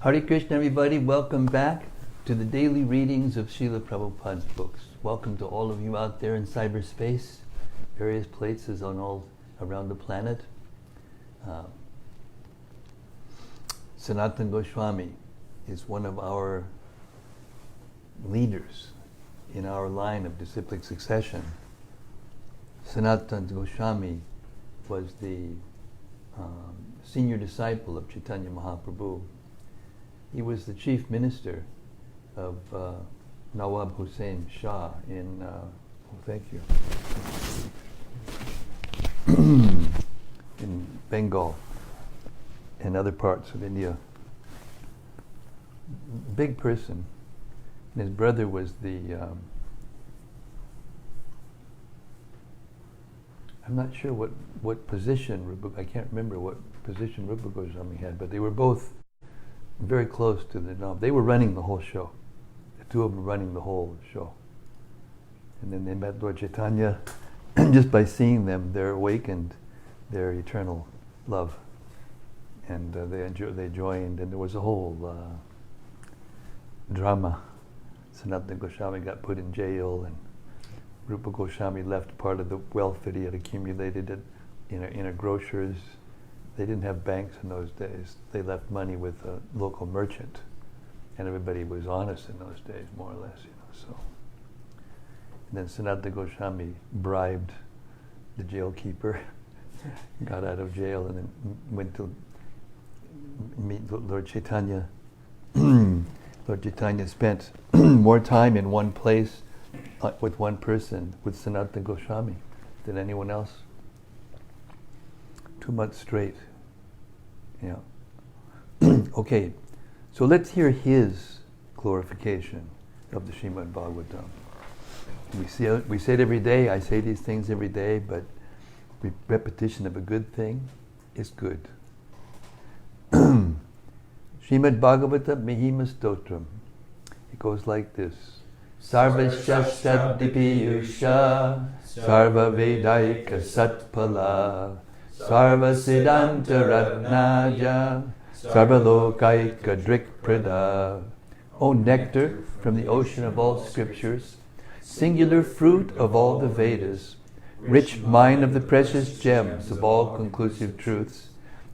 Hare Krishna, everybody. Welcome back to the daily readings of Srila Prabhupada's books. Welcome to all of you out there in cyberspace, various places on all around the planet. Sanatana Goswami is one of our leaders in our line of disciplic succession. Sanatana Goswami was the senior disciple of Chaitanya Mahaprabhu. He was the chief minister of Nawab Hussain Shah in, in Bengal and other parts of India. Big person. And his brother was the, I'm not sure what position, I can't remember what position Rupa Goswami had, but they were both very close to the Nawab. They were running the whole show. The two of them were running the whole show. And then they met Lord Chaitanya, and just by seeing them, they're awakened their eternal love. And they joined, and there was a whole drama. Sanatana Goswami got put in jail, and Rupa Goswami left part of the wealth that he had accumulated in a grocer's. They didn't have banks in those days. They left money with a local merchant, and everybody was honest in those days, more or less, So, and then Sanatana Goswami bribed the jailkeeper, got out of jail, and then went to meet Lord Chaitanya. Lord Chaitanya spent more time in one place with one person, with Sanatana Goswami, than anyone else. 2 months straight. Yeah. Okay, so let's hear his glorification of the Srimad-Bhagavatam. We say it every day. I say these things every day, but repetition of a good thing is good. Srimad-Bhagavatam Mahima Stotram. It goes like this. Sarvasya Saddipiyusha Sarva Vedaika Satpala Sarva Siddhanta Ratnaja Sarvalokaika Drikprada. O nectar from the ocean of all scriptures, singular fruit of all the Vedas, rich mine of the precious gems of all conclusive truths,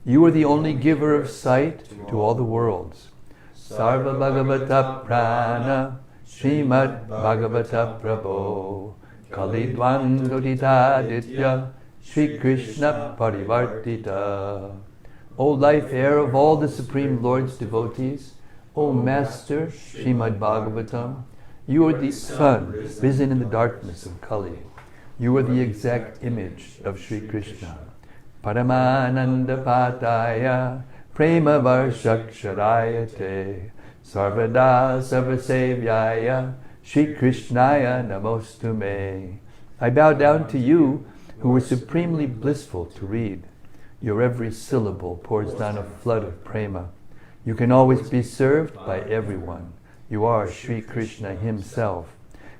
you are the only giver of sight to all the worlds. Sarva Bhagavata Prana Srimad-Bhagavata Prabho Kalidwan Doditaditya Sri Krishna Parivartita. O life air of all the Supreme Lord's devotees, O Master Srimad-Bhagavatam, you are the sun risen in the darkness of Kali. You are the exact image of Sri Krishna. Paramananda Pataya Prema Varshaksharayate Sarvada Sarvasevyaya Sri Krishnaya Namostume. I bow down to you who are supremely blissful to read. Your every syllable pours down a flood of prema. You can always be served by everyone. You are Sri Krishna himself.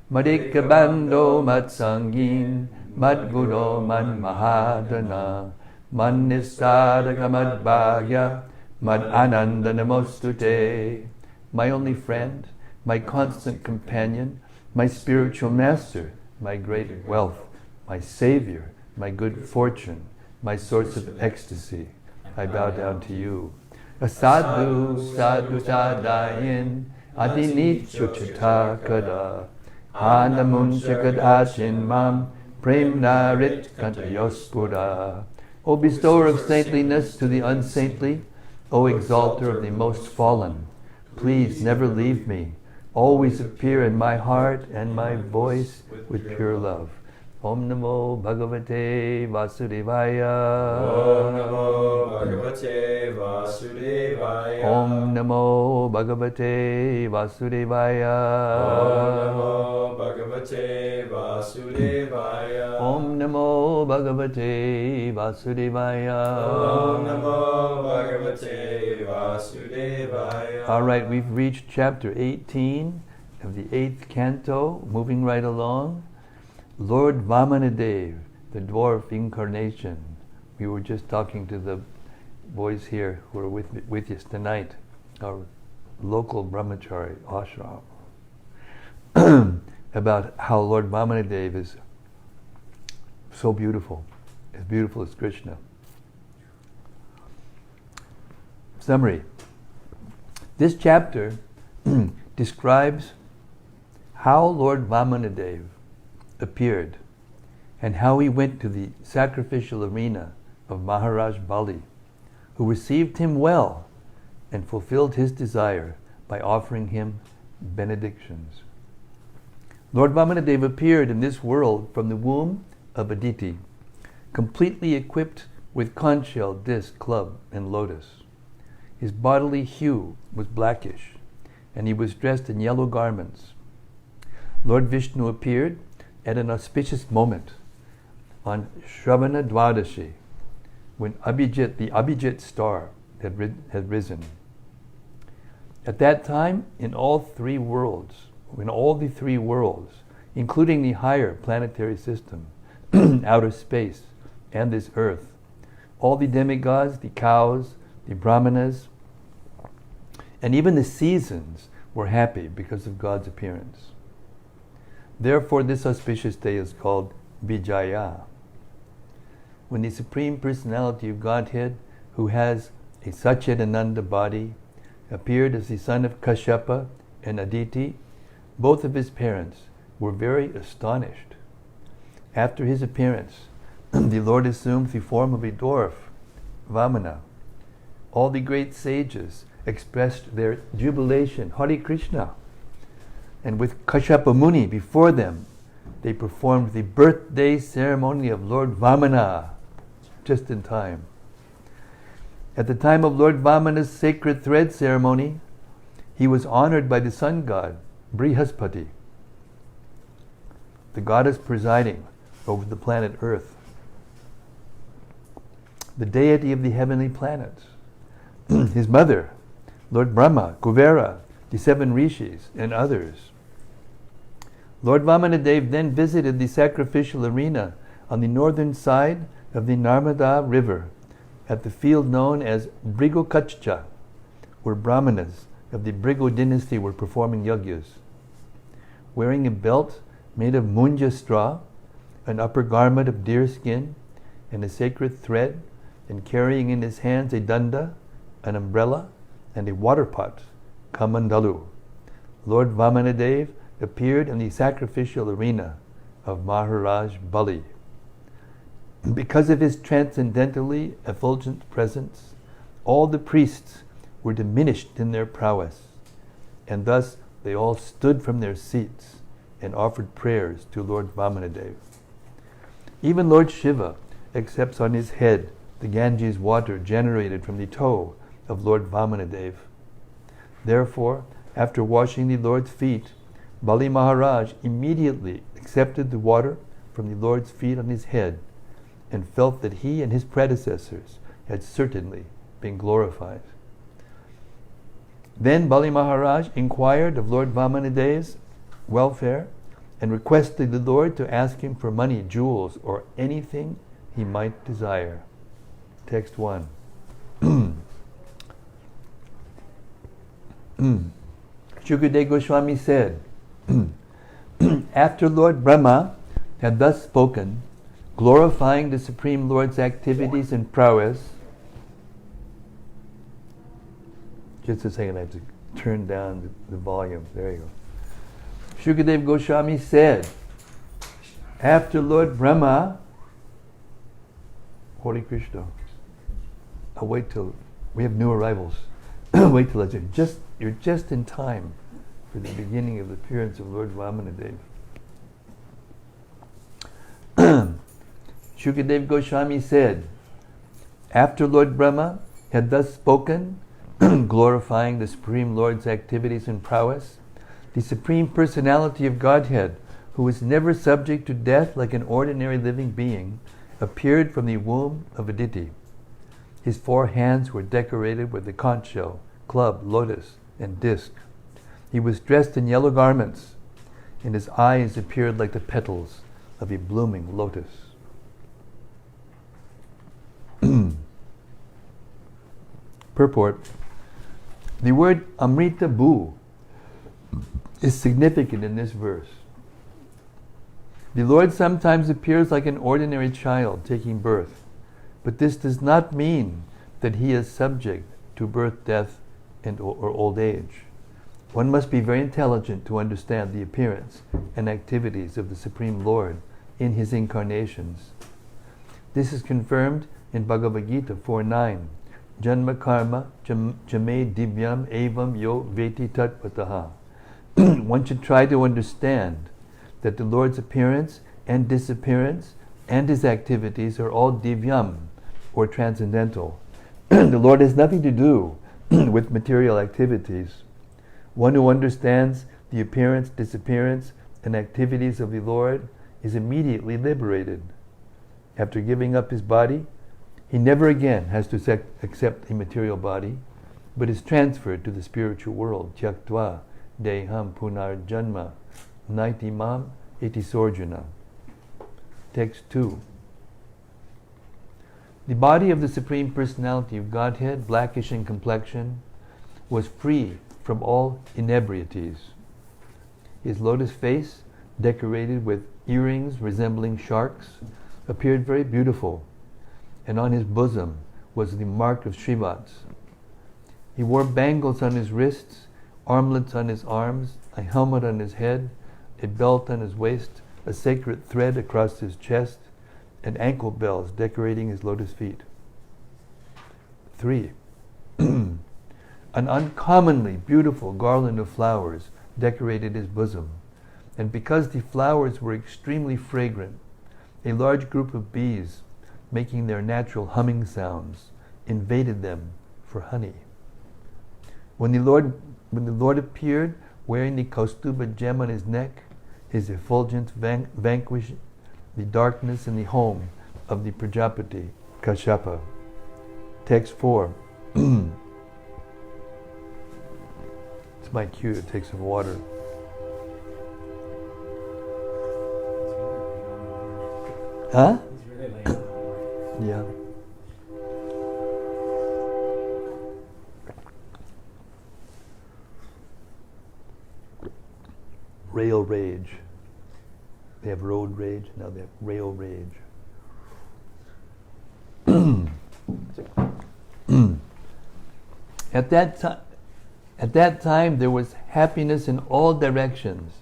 Madhika Bando Matsangin Madguno Man Mahadana Man Nistadaka Madbhagya Mad Ananda Namostute. My only friend, my constant companion, my spiritual master, my great wealth, my savior, my good fortune, my source of ecstasy, I bow down to you. Asadu sadhu sadayin adinityo chitakada anamunchakad achin mam premnarit kantayospura. O bestower of saintliness to the unsaintly, O exalter of the most fallen, please never leave me. Always appear in my heart and my voice with pure love. Om Namo Bhagavate Vasudevaya. Om Namo Bhagavate Vasudevaya. Om Namo Bhagavate Vasudevaya. Om Namo Bhagavate Vasudevaya. Om Namo Bhagavate Vasudevaya. Om Namo Bhagavate Vasudevaya. All right, we've reached chapter 18 of the 8th canto, moving right along. Lord Vamanadeva, the Dwarf Incarnation. We were just talking to the boys here who are with us tonight, our local brahmachari ashram, about how Lord Vamanadeva is so beautiful as Krishna. Summary. This chapter describes how Lord Vamanadeva appeared and how he went to the sacrificial arena of Maharaj Bali, who received him well and fulfilled his desire by offering him benedictions. Lord Vamanadeva appeared in this world from the womb of Aditi, completely equipped with conch shell, disc, club, and lotus. His bodily hue was blackish, and he was dressed in yellow garments. Lord Vishnu appeared at an auspicious moment on Shravana Dwadashi, when the Abhijit star had risen. At that time, in all the three worlds, including the higher planetary system, outer space, and this earth, all the demigods, the cows, the brahmanas, and even the seasons were happy because of God's appearance. Therefore, this auspicious day is called Vijaya. When the Supreme Personality of Godhead, who has a Satchidananda body, appeared as the son of Kashyapa and Aditi, both of his parents were very astonished. After his appearance, the Lord assumed the form of a dwarf, Vamana. All the great sages expressed their jubilation, Hare Krishna. And with Kashyapa Muni before them, they performed the birthday ceremony of Lord Vamana, just in time. At the time of Lord Vamana's sacred thread ceremony, he was honored by the sun god, Brihaspati, the goddess presiding over the planet Earth, the deity of the heavenly planets. His mother, Lord Brahma, Kuvera, the 7 rishis, and others. Lord Vamanadeva then visited the sacrificial arena on the northern side of the Narmada river at the field known as Brigokachcha, where brahmanas of the Brigo dynasty were performing yagyas. Wearing a belt made of munja straw, an upper garment of deer skin, and a sacred thread, and carrying in his hands a danda, an umbrella, and a water pot, kamandalu, Lord Vamanadeva appeared in the sacrificial arena of Maharaj Bali. Because of his transcendentally effulgent presence, all the priests were diminished in their prowess, and thus they all stood from their seats and offered prayers to Lord Vamanadeva. Even Lord Shiva accepts on his head the Ganges water generated from the toe of Lord Vamanadeva. Therefore, after washing the Lord's feet, Bali Maharaj immediately accepted the water from the Lord's feet on his head and felt that he and his predecessors had certainly been glorified. Then Bali Maharaj inquired of Lord Vamanadeva's welfare and requested the Lord to ask him for money, jewels, or anything he might desire. Text 1. Shukadeva Goswami said, after Lord Brahma had thus spoken, glorifying the Supreme Lord's activities and prowess. Just a second, I have to turn down the volume. There you go. Shukadeva Goswami said, after Lord Brahma, Hare Krishna. I'll wait till we have new arrivals. Wait till you're just in time for the beginning of the appearance of Lord Vamanadeva. Shukadeva Goswami said, after Lord Brahma had thus spoken, glorifying the Supreme Lord's activities and prowess, the Supreme Personality of Godhead, who was never subject to death like an ordinary living being, appeared from the womb of Aditi. His 4 hands were decorated with the conch shell, club, lotus, and disc. He was dressed in yellow garments, and his eyes appeared like the petals of a blooming lotus. Purport. The word Amrita Bhu is significant in this verse. The Lord sometimes appears like an ordinary child taking birth, but this does not mean that he is subject to birth, death, or old age. One must be very intelligent to understand the appearance and activities of the Supreme Lord in his incarnations. This is confirmed in Bhagavad Gita 4:9. Janma karma jame divyam evam yo veti tatvataha. One should try to understand that the Lord's appearance and disappearance and his activities are all divyam, or transcendental. The Lord has nothing to do with material activities. One who understands the appearance, disappearance, and activities of the Lord is immediately liberated. After giving up his body, he never again has to accept a material body, but is transferred to the spiritual world. Tyaktva deham punar janma naitimam iti sorjuna. Text 2. The body of the Supreme Personality of Godhead, blackish in complexion, was free from all inebrieties. His lotus face, decorated with earrings resembling sharks, appeared very beautiful, and on his bosom was the mark of Srivats. He wore bangles on his wrists, armlets on his arms, a helmet on his head, a belt on his waist, a sacred thread across his chest, and ankle bells decorating his lotus feet. 3. An uncommonly beautiful garland of flowers decorated his bosom, and because the flowers were extremely fragrant, a large group of bees, making their natural humming sounds, invaded them for honey. When the Lord appeared wearing the Kaustuba gem on his neck, his effulgence vanquished the darkness in the home of the Prajapati, Kashyapa. Text 4. It's my cue to take some water. Huh? Yeah. Rail rage. They have road rage, now they have rail rage. At that time there was happiness in all directions,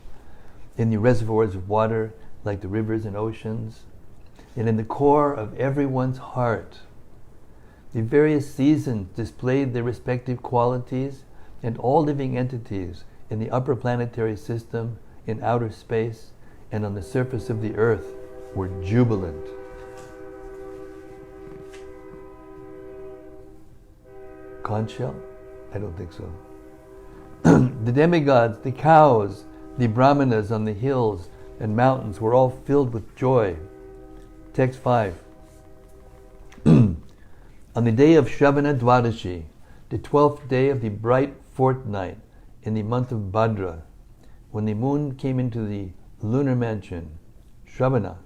in the reservoirs of water, like the rivers and oceans, and in the core of everyone's heart. The various seasons displayed their respective qualities, and all living entities in the upper planetary system, in outer space, and on the surface of the earth were jubilant. Conch shell? I don't think so. The demigods, the cows, the brahmanas on the hills and mountains were all filled with joy. Text 5. On the day of Shravana Dwadashi, the 12th day of the bright fortnight in the month of Bhadra, when the moon came into the lunar mansion, Shravana,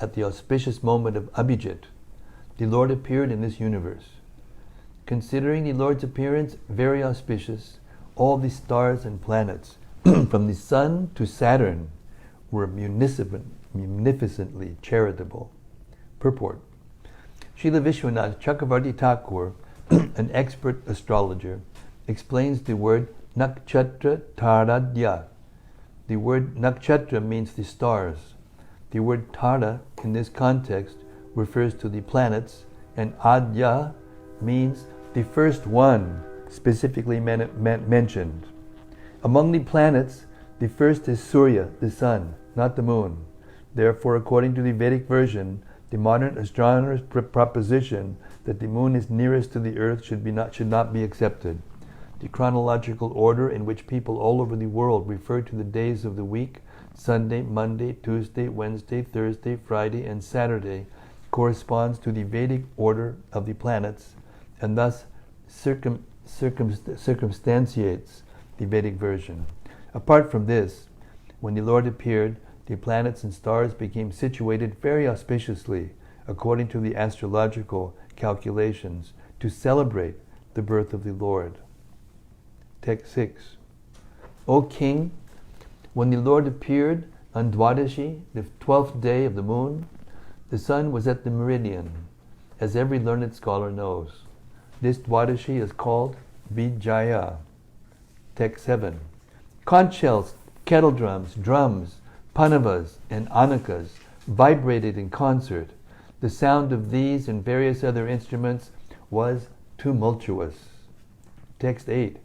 at the auspicious moment of Abhijit, the Lord appeared in this universe. Considering the Lord's appearance very auspicious, all the stars and planets, from the sun to Saturn, were munificently charitable. Purport. Srila Vishwanath Chakravarti Thakur, an expert astrologer, explains the word nakshatra taradya. The word nakshatra means the stars. The word tara in this context refers to the planets, and adya means the first one specifically mentioned. Among the planets, the first is Surya, the sun, not the moon. Therefore, according to the Vedic version, the modern astronomer's proposition that the moon is nearest to the earth should not be accepted. The chronological order in which people all over the world refer to the days of the week, Sunday, Monday, Tuesday, Wednesday, Thursday, Friday, and Saturday, corresponds to the Vedic order of the planets, and thus circumstantiates the Vedic version. Apart from this, when the Lord appeared, the planets and stars became situated very auspiciously, according to the astrological calculations, to celebrate the birth of the Lord. Text 6. O king, when the Lord appeared on Dwadashi, the 12th day of the moon, the sun was at the meridian, as every learned scholar knows. This Dwadashi is called Vijaya. Text 7. Conch shells, kettle drums, drums, panavas, and anakas vibrated in concert. The sound of these and various other instruments was tumultuous. Text 8.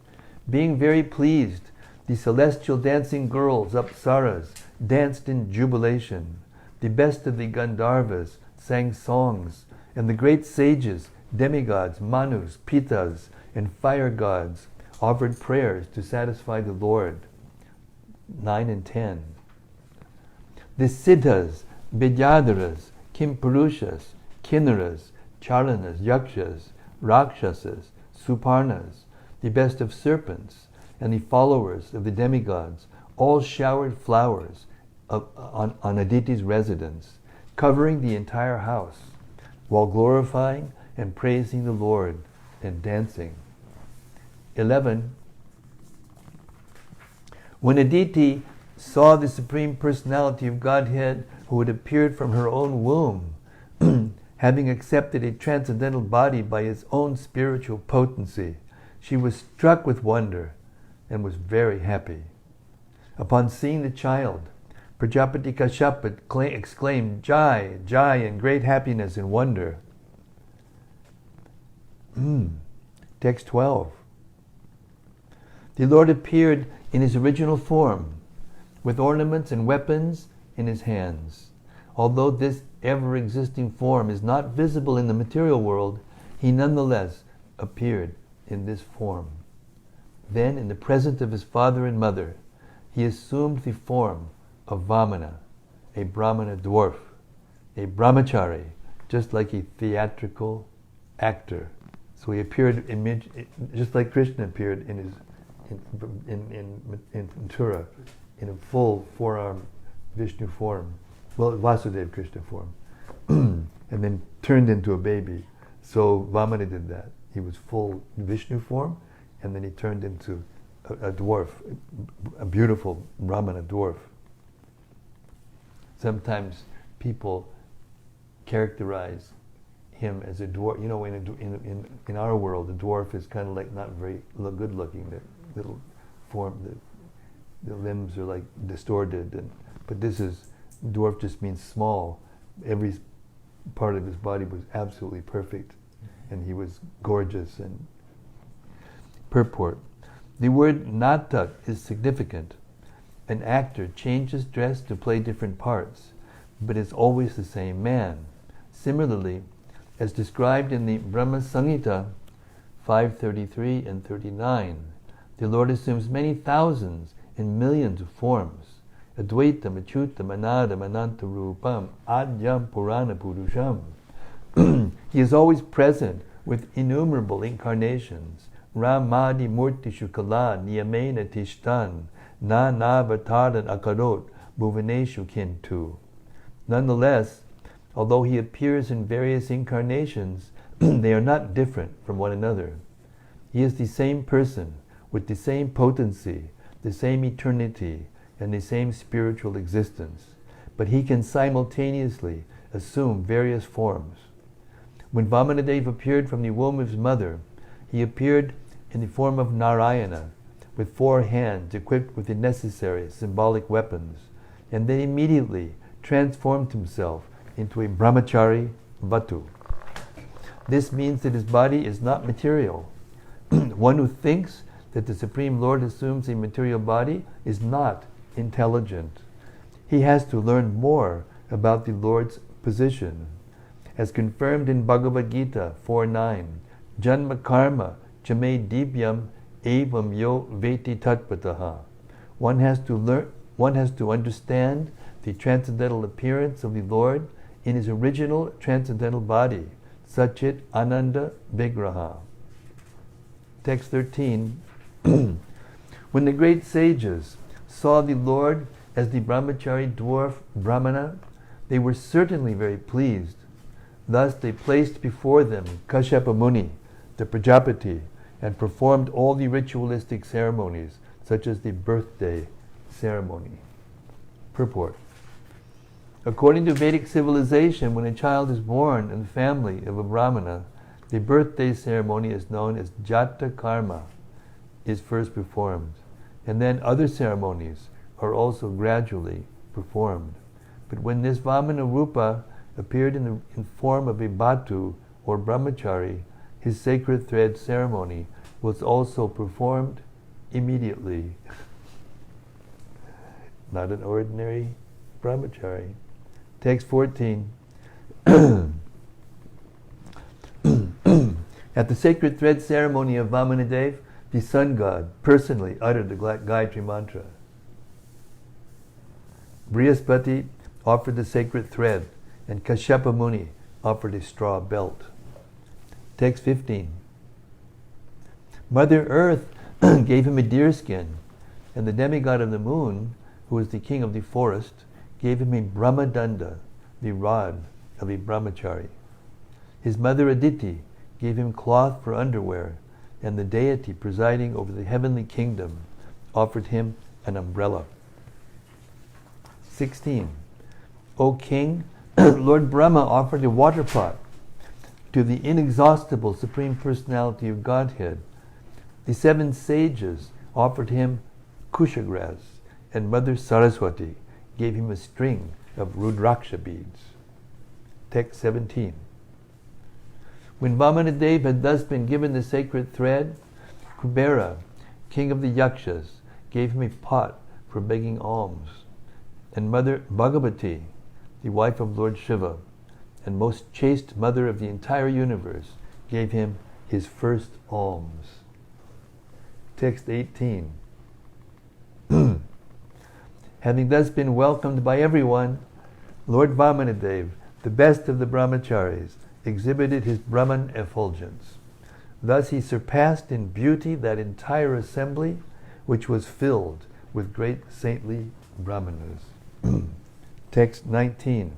Being very pleased, the celestial dancing girls, apsaras, danced in jubilation. The best of the Gandharvas sang songs, and the great sages, demigods, manus, pitas, and fire gods offered prayers to satisfy the Lord. 9 and 10. The siddhas, vidyadharas, kimpurushas, kinnaras, chalanas, yakshas, rakshasas, suparnas, the best of serpents, and the followers of the demigods, all showered flowers on Aditi's residence, covering the entire house, while glorifying and praising the Lord and dancing. 11. When Aditi saw the Supreme Personality of Godhead who had appeared from her own womb, having accepted a transcendental body by his own spiritual potency, she was struck with wonder and was very happy. Upon seeing the child, Prajapati Kashyapa exclaimed, Jai, Jai, in great happiness and wonder. Text 12. The Lord appeared in his original form, with ornaments and weapons in his hands. Although this ever-existing form is not visible in the material world, he nonetheless appeared in this form. Then, in the presence of his father and mother, he assumed the form of Vamana, a Brahmana dwarf, a brahmachari, just like a theatrical actor. So he appeared just like Krishna appeared in Mathura, in a full four-arm Vishnu form, well, Vasudeva Krishna form, and then turned into a baby. So Vamana did that. He was full Vishnu form, and then he turned into a dwarf, a beautiful Brahmana dwarf. Sometimes people characterize him as a dwarf. You know, in our world, a dwarf is kind of like not very good looking. The little form, the limbs are like distorted, but this is, dwarf just means small. Every part of his body was absolutely perfect, and he was gorgeous. And purport. The word natak is significant. An actor changes dress to play different parts, but is always the same man. Similarly, as described in the Brahma Samhita 5:33 and 39, the Lord assumes many thousands and millions of forms. Advaitam, Achyutam, Anadam, Ananta Rupam, Adyam Purana Purusham. He is always present with innumerable incarnations. Ramadi Murti Shukala Niyamena Tishtan Na Navataran Akarot Bhuvaneshu Kintu. Nonetheless, although he appears in various incarnations, they are not different from one another. He is the same person with the same potency, the same eternity, and the same spiritual existence, but he can simultaneously assume various forms. When Vamanadeva appeared from the womb of his mother, he appeared in the form of Narayana, with 4 hands equipped with the necessary symbolic weapons, and then immediately transformed himself into a brahmachari vatu. This means that his body is not material. One who thinks that the Supreme Lord assumes a material body is not intelligent. He has to learn more about the Lord's position. As confirmed in Bhagavad Gita 4:9, Janma karma chame divyam evam yo veti tatpataha. One has to understand the transcendental appearance of the Lord in his original transcendental body, Satchit Ananda Vigraha. Text 13. When the great sages saw the Lord as the brahmachari dwarf Brahmana, they were certainly very pleased. Thus they placed before them Kashyapa Muni, the Prajapati, and performed all the ritualistic ceremonies, such as the birthday ceremony. Purport. According to Vedic civilization, when a child is born in the family of a Brahmana, the birthday ceremony is known as Jata Karma, is first performed, and then other ceremonies are also gradually performed. But when this Vamana Rupa appeared in form of a Bhatu or Brahmachari, his sacred thread ceremony was also performed immediately. Not an ordinary Brahmachari. Text 14. At the sacred thread ceremony of Vamanadeva, the sun god personally uttered the Gayatri mantra. Brihaspati offered the sacred thread, and Kashyapa Muni offered a straw belt. Text 15. Mother Earth gave him a deer skin, and the demigod of the moon, who was the king of the forest, gave him a Brahmadanda, the rod of a brahmachari. His mother Aditi gave him cloth for underwear, and the deity presiding over the heavenly kingdom offered him an umbrella. 16. O king, Lord Brahma offered a water pot to the inexhaustible Supreme Personality of Godhead. The 7 sages offered him kusha grass, and Mother Saraswati gave him a string of Rudraksha beads. Text 17. When Vamanadeva had thus been given the sacred thread, Kubera, king of the Yakshas, gave him a pot for begging alms, and Mother Bhagavati, the wife of Lord Shiva, and most chaste mother of the entire universe, gave him his first alms. Text 18. Having thus been welcomed by everyone, Lord Vamanadeva, the best of the brahmacharis, exhibited his Brahman effulgence. Thus he surpassed in beauty that entire assembly which was filled with great saintly brahmanas. Text 19.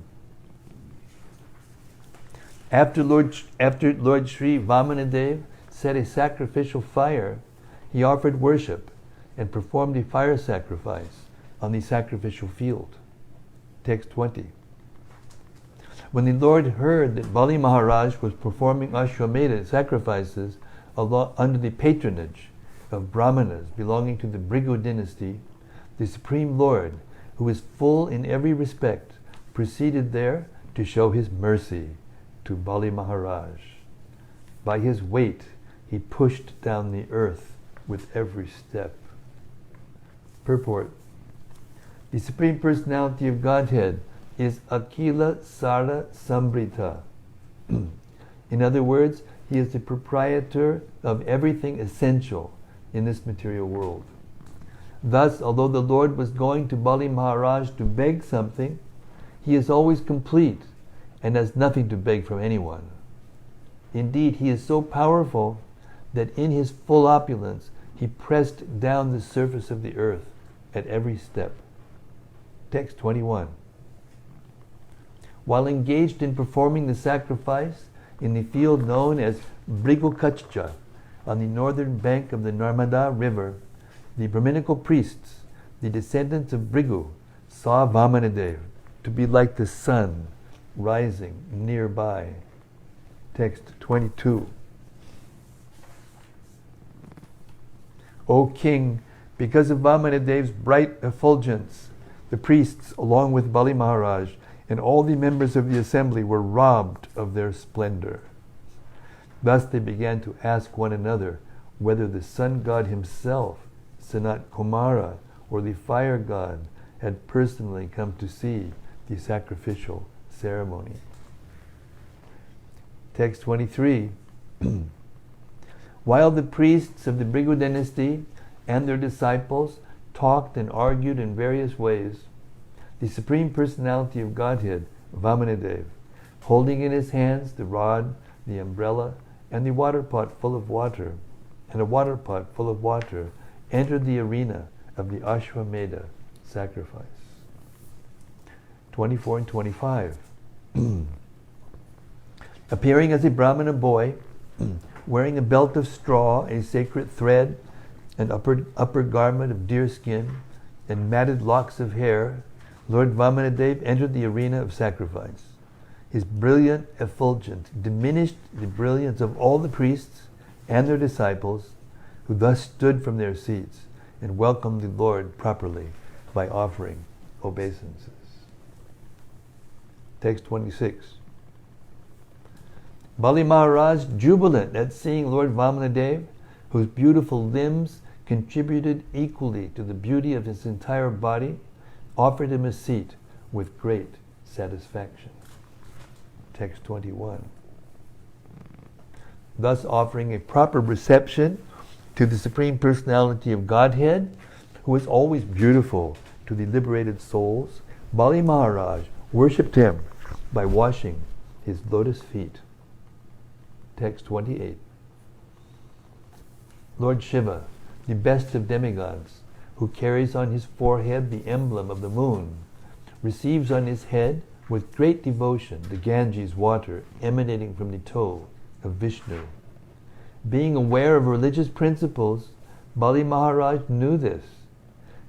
After Lord Sri Vamanadeva set a sacrificial fire, he offered worship and performed a fire sacrifice on the sacrificial field. Text 20. When the Lord heard that Bali Maharaj was performing Ashwamedha sacrifices under the patronage of Brahmanas belonging to the Bhrigu dynasty, the Supreme Lord, who is full in every respect, proceeded there to show his mercy to Bali Maharaj. By his weight, he pushed down the earth with every step. Purport. The Supreme Personality of Godhead is Akila Sara Sambrita. In other words, he is the proprietor of everything essential in this material world. Thus, although the Lord was going to Bali Maharaj to beg something, he is always complete and has nothing to beg from anyone. Indeed, he is so powerful that in his full opulence, he pressed down the surface of the earth at every step. Text 21. While engaged in performing the sacrifice in the field known as Bhrigukachcha on the northern bank of the Narmada River, the Brahminical priests, the descendants of Bhrigu, saw Vamanadeva to be like the sun rising nearby. Text 22. O king, because of Vamanadeva's bright effulgence, the priests, along with Bali Maharaj, and all the members of the assembly were robbed of their splendor. Thus they began to ask one another whether the sun god himself, Sanat Kumara, or the fire god, had personally come to see the sacrificial ceremony. Text 23. While the priests of the Bhrigu dynasty and their disciples talked and argued in various ways, the Supreme Personality of Godhead, Vamanadeva, holding in his hands the rod, the umbrella, and the water pot full of water, entered the arena of the Ashwamedha sacrifice. 24 and 25. Appearing as a Brahmana boy, wearing a belt of straw, a sacred thread, an upper garment of deerskin, and matted locks of hair, Lord Vamanadeva entered the arena of sacrifice. His brilliant effulgence diminished the brilliance of all the priests and their disciples, who thus stood from their seats and welcomed the Lord properly by offering obeisances. Text 26. Bali Maharaj, jubilant at seeing Lord Vamanadeva, whose beautiful limbs contributed equally to the beauty of his entire body, offered him a seat with great satisfaction. Text 21. Thus offering a proper reception to the Supreme Personality of Godhead, who is always beautiful to the liberated souls, Bali Maharaj worshipped him by washing his lotus feet. Text 28. Lord Shiva, the best of demigods, who carries on his forehead the emblem of the moon, receives on his head with great devotion the Ganges water emanating from the toe of Vishnu. Being aware of religious principles, Bali Maharaj knew this.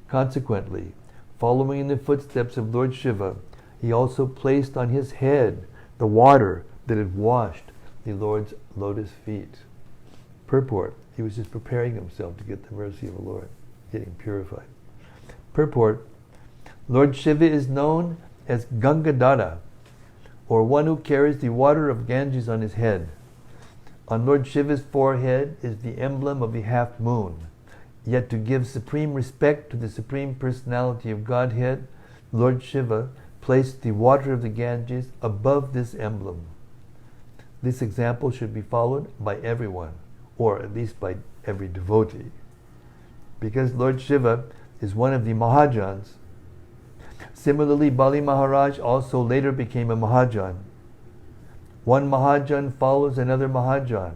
Consequently, following in the footsteps of Lord Shiva, he also placed on his head the water that had washed the Lord's lotus feet. Purport: he was just preparing himself to get the mercy of the Lord, getting purified. Purport: Lord Shiva is known as Gangadhara, or one who carries the water of Ganges on his head. On Lord Shiva's forehead is the emblem of the half moon. Yet to give supreme respect to the Supreme Personality of Godhead, Lord Shiva placed the water of the Ganges above this emblem. This example should be followed by everyone, or at least by every devotee. Because Lord Shiva is one of the Mahajans, similarly Bali Maharaj also later became a Mahajan. One Mahajan follows another Mahajan,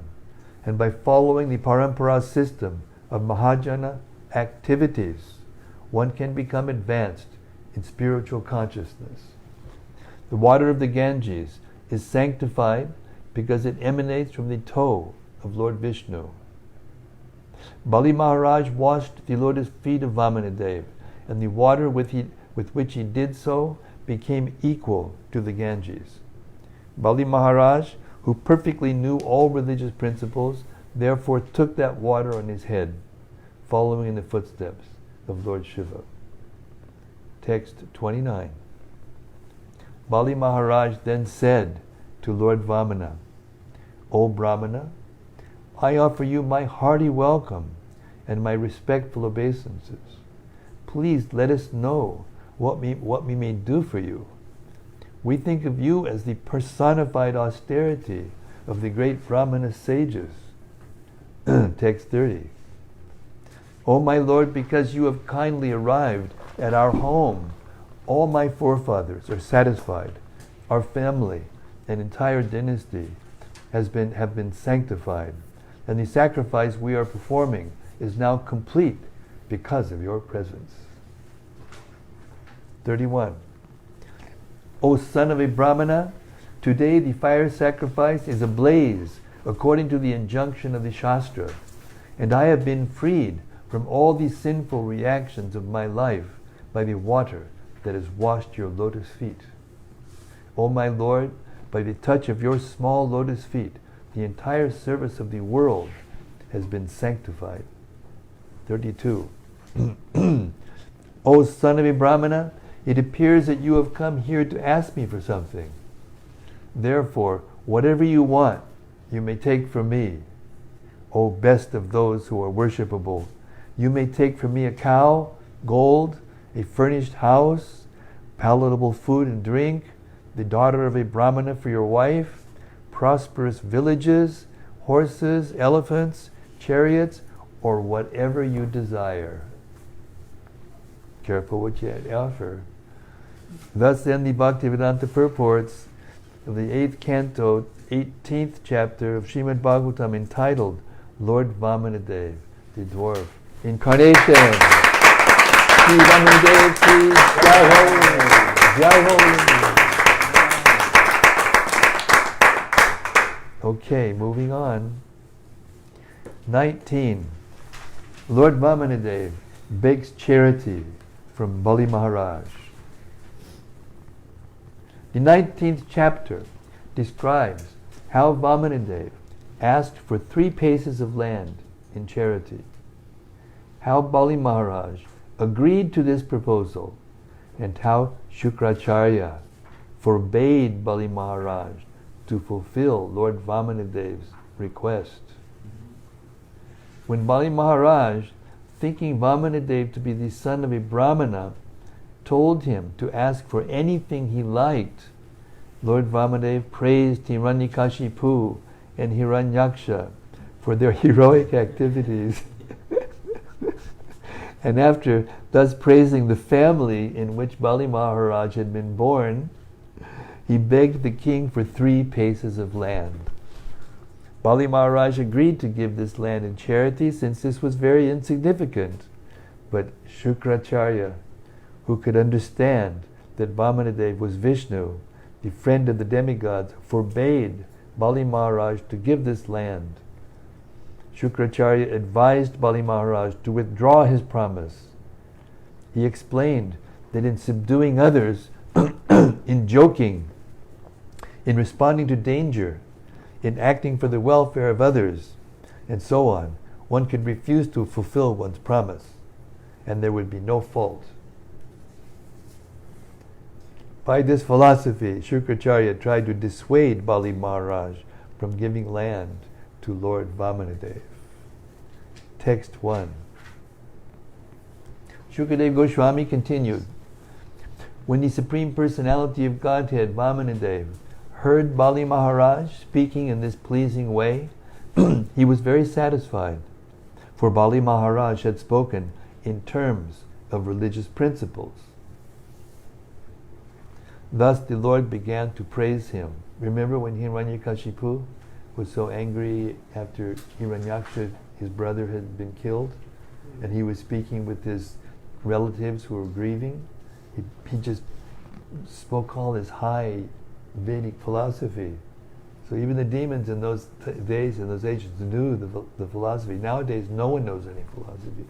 and by following the Parampara system of Mahajana activities, one can become advanced in spiritual consciousness. The water of the Ganges is sanctified because it emanates from the toe of Lord Vishnu. Bali Maharaj washed the lotus feet of Vamanadeva, and the water with which he did so became equal to the Ganges. Bali Maharaj, who perfectly knew all religious principles, therefore took that water on his head, following in the footsteps of Lord Shiva. Text 29. Bali Maharaj then said to Lord Vamana, O Brahmana, I offer you my hearty welcome and my respectful obeisances. Please let us know what we may do for you. We think of you as the personified austerity of the great Brahmana sages. Text 30. O my Lord, because you have kindly arrived at our home, all my forefathers are satisfied. Our family and entire dynasty have been sanctified, and the sacrifice we are performing is now complete because of your presence. 31. O son of a Brahmana, today the fire sacrifice is ablaze according to the injunction of the Shastra, and I have been freed from all the sinful reactions of my life by the water that has washed your lotus feet. O my Lord, by the touch of your small lotus feet, the entire service of the world has been sanctified. 32. O son of a Brahmana, it appears that you have come here to ask me for something. Therefore, whatever you want, you may take from me. O best of those who are worshipable, you may take from me a cow, gold, a furnished house, palatable food and drink, the daughter of a Brahmana for your wife, prosperous villages, horses, elephants, chariots, or whatever you desire. Careful what you offer. Thus then the Bhaktivedanta purports of the 8th canto, 18th chapter of Srimad-Bhagavatam, entitled Lord Vamanadeva, the Dwarf. Incarnation. Sri Vamanadeva, please. Jai Ho. Jai Ho. Okay, moving on. 19. Lord Vamanadeva begs charity from Bali Maharaj. The 19th chapter describes how Vamanadeva asked for 3 paces of land in charity, how Bali Maharaj agreed to this proposal, and how Shukracharya forbade Bali Maharaj to fulfill Lord Vamanadeva's request. When Bali Maharaj, thinking Vamanadeva to be the son of a Brahmana, told him to ask for anything he liked, Lord Vamanadeva praised Hiranyakashipu and Hiranyaksha for their heroic activities. And after thus praising the family in which Bali Maharaj had been born, he begged the king for 3 paces of land. Bali Maharaj agreed to give this land in charity since this was very insignificant. But Shukracharya, who could understand that Vamanadeva was Vishnu, the friend of the demigods, forbade Bali Maharaj to give this land. Shukracharya advised Bali Maharaj to withdraw his promise. He explained that in subduing others, in joking, in responding to danger, in acting for the welfare of others, and so on, one could refuse to fulfill one's promise, and there would be no fault. By this philosophy, Shukracharya tried to dissuade Bali Maharaj from giving land to Lord Vamanadeva. Text 1. Shukadeva Goswami continued, when the Supreme Personality of Godhead, Vamanadeva, heard Bali Maharaj speaking in this pleasing way, he was very satisfied, for Bali Maharaj had spoken in terms of religious principles. Thus the Lord began to praise him. Remember when Hiranyakashipu was so angry after Hiranyaksha, his brother, had been killed, and he was speaking with his relatives who were grieving? He just spoke all this high Vedic philosophy. So even the demons in those days, in those ages, knew the philosophy. Nowadays, no one knows any philosophy.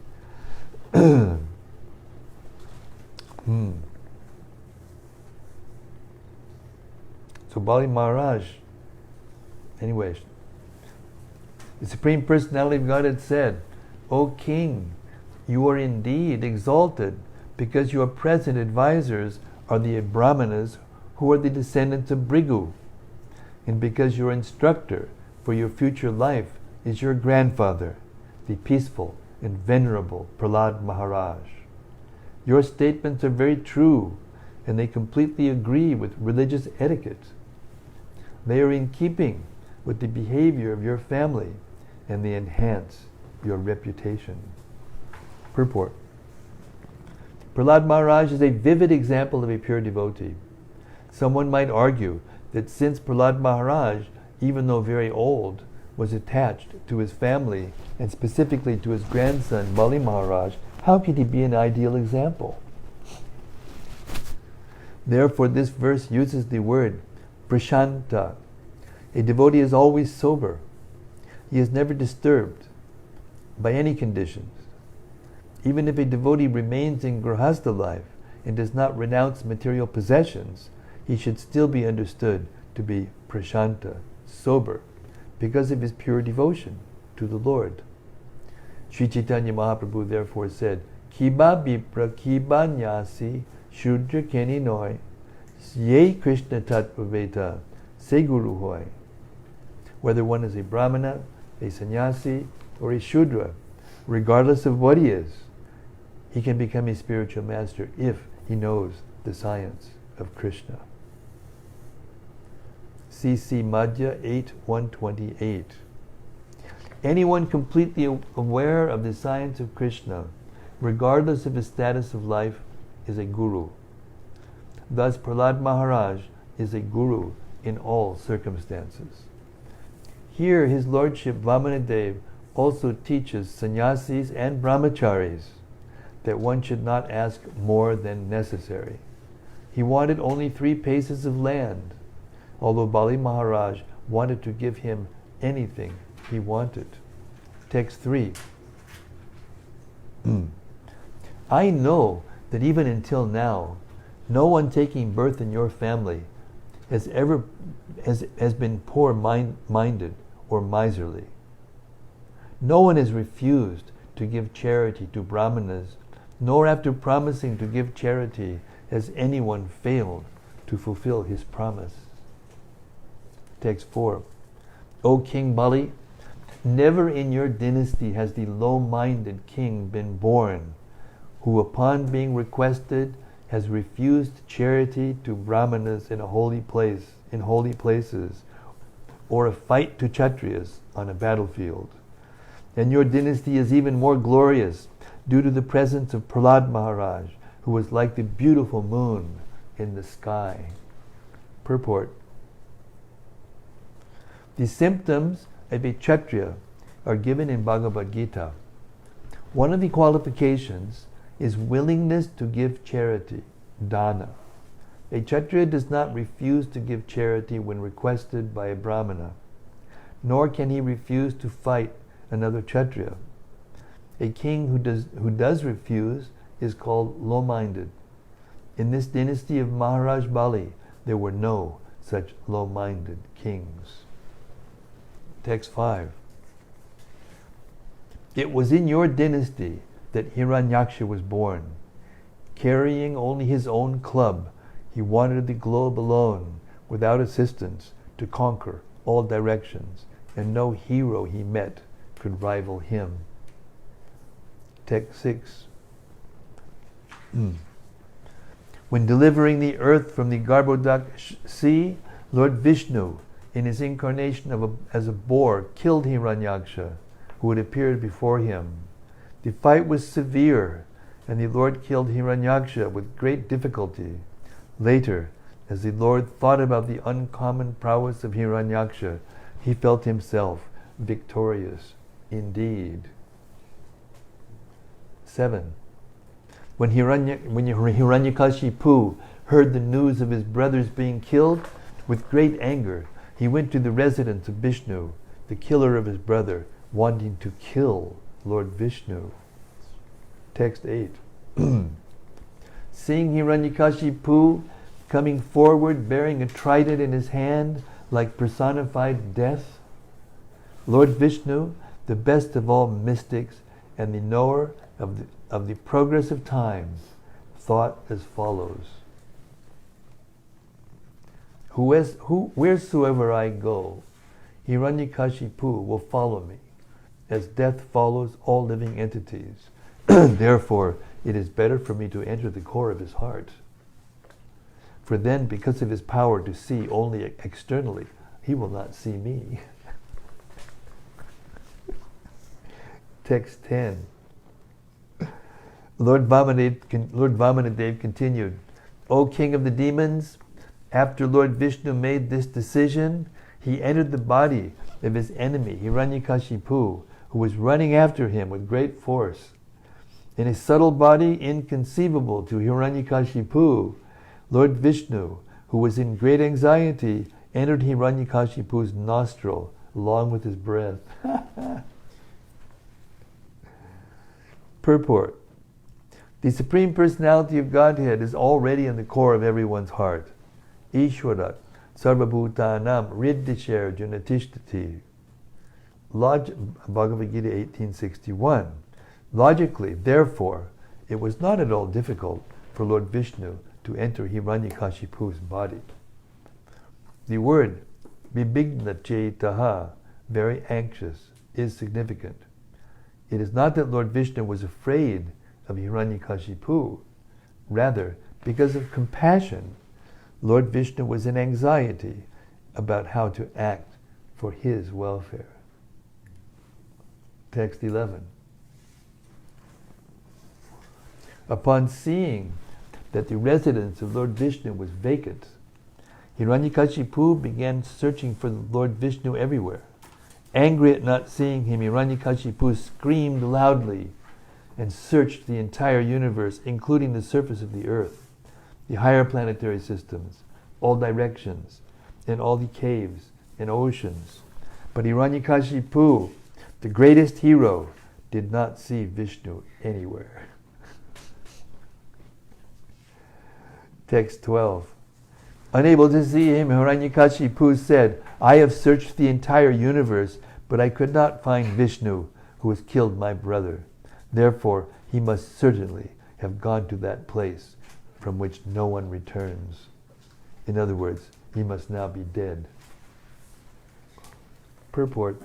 So Bali Maharaj, anyways, the Supreme Personality of God had said, O King, you are indeed exalted because your present advisors are the Brahmanas who are the descendants of Brigu, and because your instructor for your future life is your grandfather, the peaceful and venerable Prahlad Maharaj. Your statements are very true, and they completely agree with religious etiquette. They are in keeping with the behavior of your family, and they enhance your reputation. Purport. Prahlad Maharaj is a vivid example of a pure devotee. Someone might argue that since Prahlad Maharaj, even though very old, was attached to his family, and specifically to his grandson Bali Maharaj, how could he be an ideal example? Therefore, this verse uses the word prashanta. A devotee is always sober. He is never disturbed by any conditions. Even if a devotee remains in grahastha life and does not renounce material possessions, he should still be understood to be prashanta, sober, because of his pure devotion to the Lord. Sri Chaitanya Mahaprabhu therefore said, Kiba bipra kiba nyasi shudra keni noi, ye Krishna tattvaveta, se guru hoy. Whether one is a brahmana, a sannyasi, or a shudra, regardless of what he is, he can become a spiritual master if he knows the science of Krishna. C.C. Madhya 8.128. Anyone completely aware of the science of Krishna, regardless of his status of life, is a guru. Thus, Prahlad Maharaj is a guru in all circumstances. Here, His Lordship Vamanadeva also teaches sannyasis and brahmacharis that one should not ask more than necessary. He wanted only 3 paces of land, although Bali Maharaj wanted to give him anything he wanted. Text 3. I know that even until now, no one taking birth in your family has been poor-minded or miserly. No one has refused to give charity to brahmanas, nor after promising to give charity has anyone failed to fulfill his promise. Text 4. O King Bali, never in your dynasty has the low-minded king been born, who upon being requested has refused charity to brahmanas in holy places, or a fight to Kshatriyas on a battlefield. And your dynasty is even more glorious due to the presence of Prahlad Maharaj, who was like the beautiful moon in the sky. Purport. The symptoms of a Kshatriya are given in Bhagavad Gita. One of the qualifications is willingness to give charity, dana. A Kshatriya does not refuse to give charity when requested by a Brahmana, nor can he refuse to fight another Kshatriya. A king who does refuse is called low-minded. In this dynasty of Maharaj Bali, there were no such low-minded kings. Text 5. It was in your dynasty that Hiranyaksha was born. Carrying only his own club, he wandered the globe alone, without assistance, to conquer all directions, and no hero he met could rival him. Text 6. When delivering the earth from the Garbhodak sea, Lord Vishnu, in his incarnation as a boar, killed Hiranyaksha, who had appeared before him. The fight was severe, and the Lord killed Hiranyaksha with great difficulty. Later, as the Lord thought about the uncommon prowess of Hiranyaksha, he felt himself victorious indeed. 7. When Hiranyakashipu heard the news of his brothers being killed, with great anger, he went to the residence of Vishnu, the killer of his brother, wanting to kill Lord Vishnu. Text 8. Seeing Hiranyakashipu coming forward bearing a trident in his hand like personified death, Lord Vishnu, the best of all mystics and the knower of the progress of time, thought as follows. Wheresoever I go, Hiranyakashipu will follow me, as death follows all living entities. Therefore, it is better for me to enter the core of his heart. For then, because of his power to see only externally, he will not see me. Text 10. Lord Vamanadeva continued, O King of the demons, after Lord Vishnu made this decision, he entered the body of his enemy, Hiranyakashipu, who was running after him with great force. In a subtle body inconceivable to Hiranyakashipu, Lord Vishnu, who was in great anxiety, entered Hiranyakashipu's nostril along with his breath. Purport. The Supreme Personality of Godhead is already in the core of everyone's heart. Ishwarat, Sarvabhutanam, Riddhisher, Junatishtati. Bhagavad Gita 1861. Logically, therefore, it was not at all difficult for Lord Vishnu to enter Hiranyakashipu's body. The word Vibhigna Chetaha, very anxious, is significant. It is not that Lord Vishnu was afraid of Hiranyakashipu. Rather, because of compassion, Lord Vishnu was in anxiety about how to act for his welfare. Text 11. Upon seeing that the residence of Lord Vishnu was vacant, Hiranyakashipu began searching for the Lord Vishnu everywhere. Angry at not seeing him, Hiranyakashipu screamed loudly and searched the entire universe, including the surface of the earth, the higher planetary systems, all directions, and all the caves and oceans. But Hiranyakashipu, The greatest hero did not see Vishnu anywhere. Text 12. Unable to see him, Hiranyakashipu said, I have searched the entire universe, but I could not find Vishnu, who has killed my brother. Therefore, he must certainly have gone to that place from which no one returns. In other words, he must now be dead. Purport.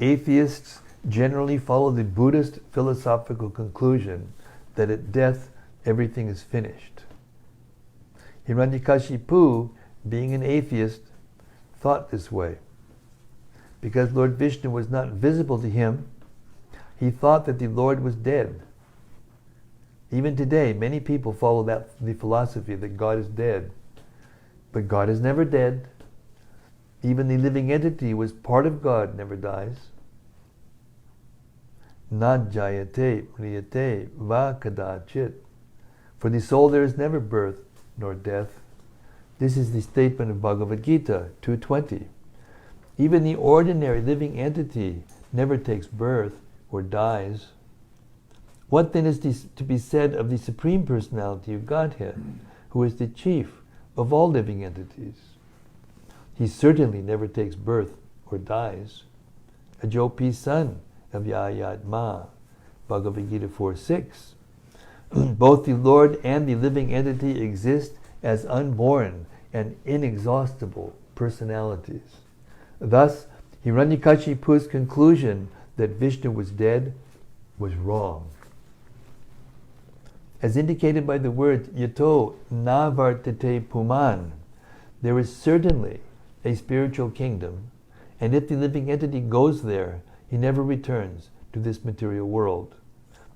Atheists generally follow the Buddhist philosophical conclusion that at death everything is finished. Hiranyakashipu, being an atheist, thought this way. Because Lord Vishnu was not visible to him, he thought that the Lord was dead. Even today, many people follow the philosophy that God is dead. But God is never dead. Even the living entity who is part of God never dies. Na jayate mriyate va kadachit. For the soul there is never birth nor death. This is the statement of Bhagavad Gita 2:20. Even the ordinary living entity never takes birth or dies. What then is to be said of the Supreme Personality of Godhead, who is the chief of all living entities? He certainly never takes birth or dies. Ajopi son of Yayatma, Bhagavad Gita 4:6. Both the Lord and the living entity exist as unborn and inexhaustible personalities. Thus, Hiranyakashipu's conclusion that Vishnu was dead was wrong. As indicated by the word yato navartate puman, there is certainly a spiritual kingdom, and if the living entity goes there, he never returns to this material world.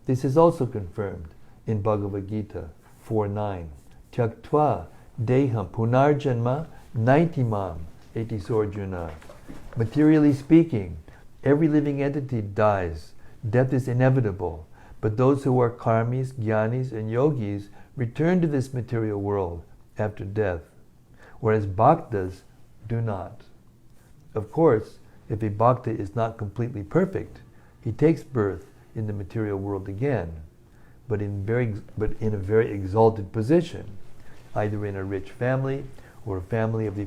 This is also confirmed in Bhagavad Gita 4:9. Tyaktva deham punarjanma naitimam etisorjuna. Materially speaking, every living entity dies. Death is inevitable. But those who are karmis, jnanis, and yogis return to this material world after death, whereas bhaktas do not. Of course, if a bhakta is not completely perfect, he takes birth in the material world again, but in a very exalted position, either in a rich family or a family of the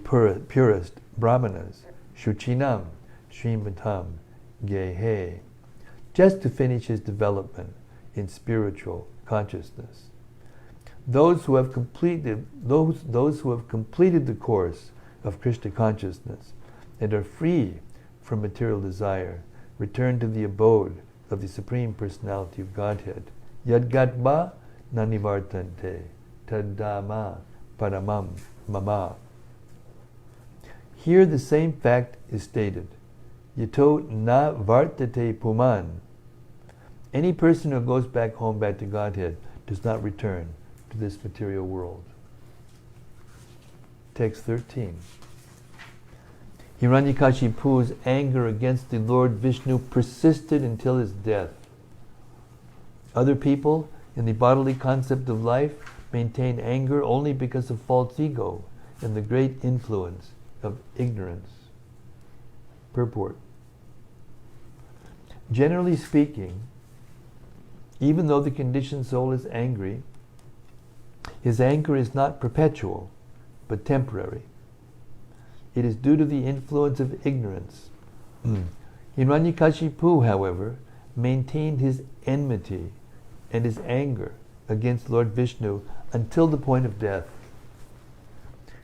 purest brahmanas, shuchinam, srimatam, gehe, just to finish his development in spiritual consciousness. Those who have completed the course of Krishna consciousness and are free from material desire return to the abode of the Supreme Personality of Godhead. Yadgatva nanivartante tadama paramam mama. Here the same fact is stated. Yato na vartate puman. Any person who goes back home, back to Godhead, does not return to this material world. Text 13. Hiranyakashipu's anger against the Lord Vishnu persisted until his death. Other people, in the bodily concept of life, maintain anger only because of false ego and the great influence of ignorance. Purport. Generally speaking, even though the conditioned soul is angry, his anger is not perpetual, but temporary. It is due to the influence of ignorance. Hiranyakashipu, however, maintained his enmity and his anger against Lord Vishnu until the point of death.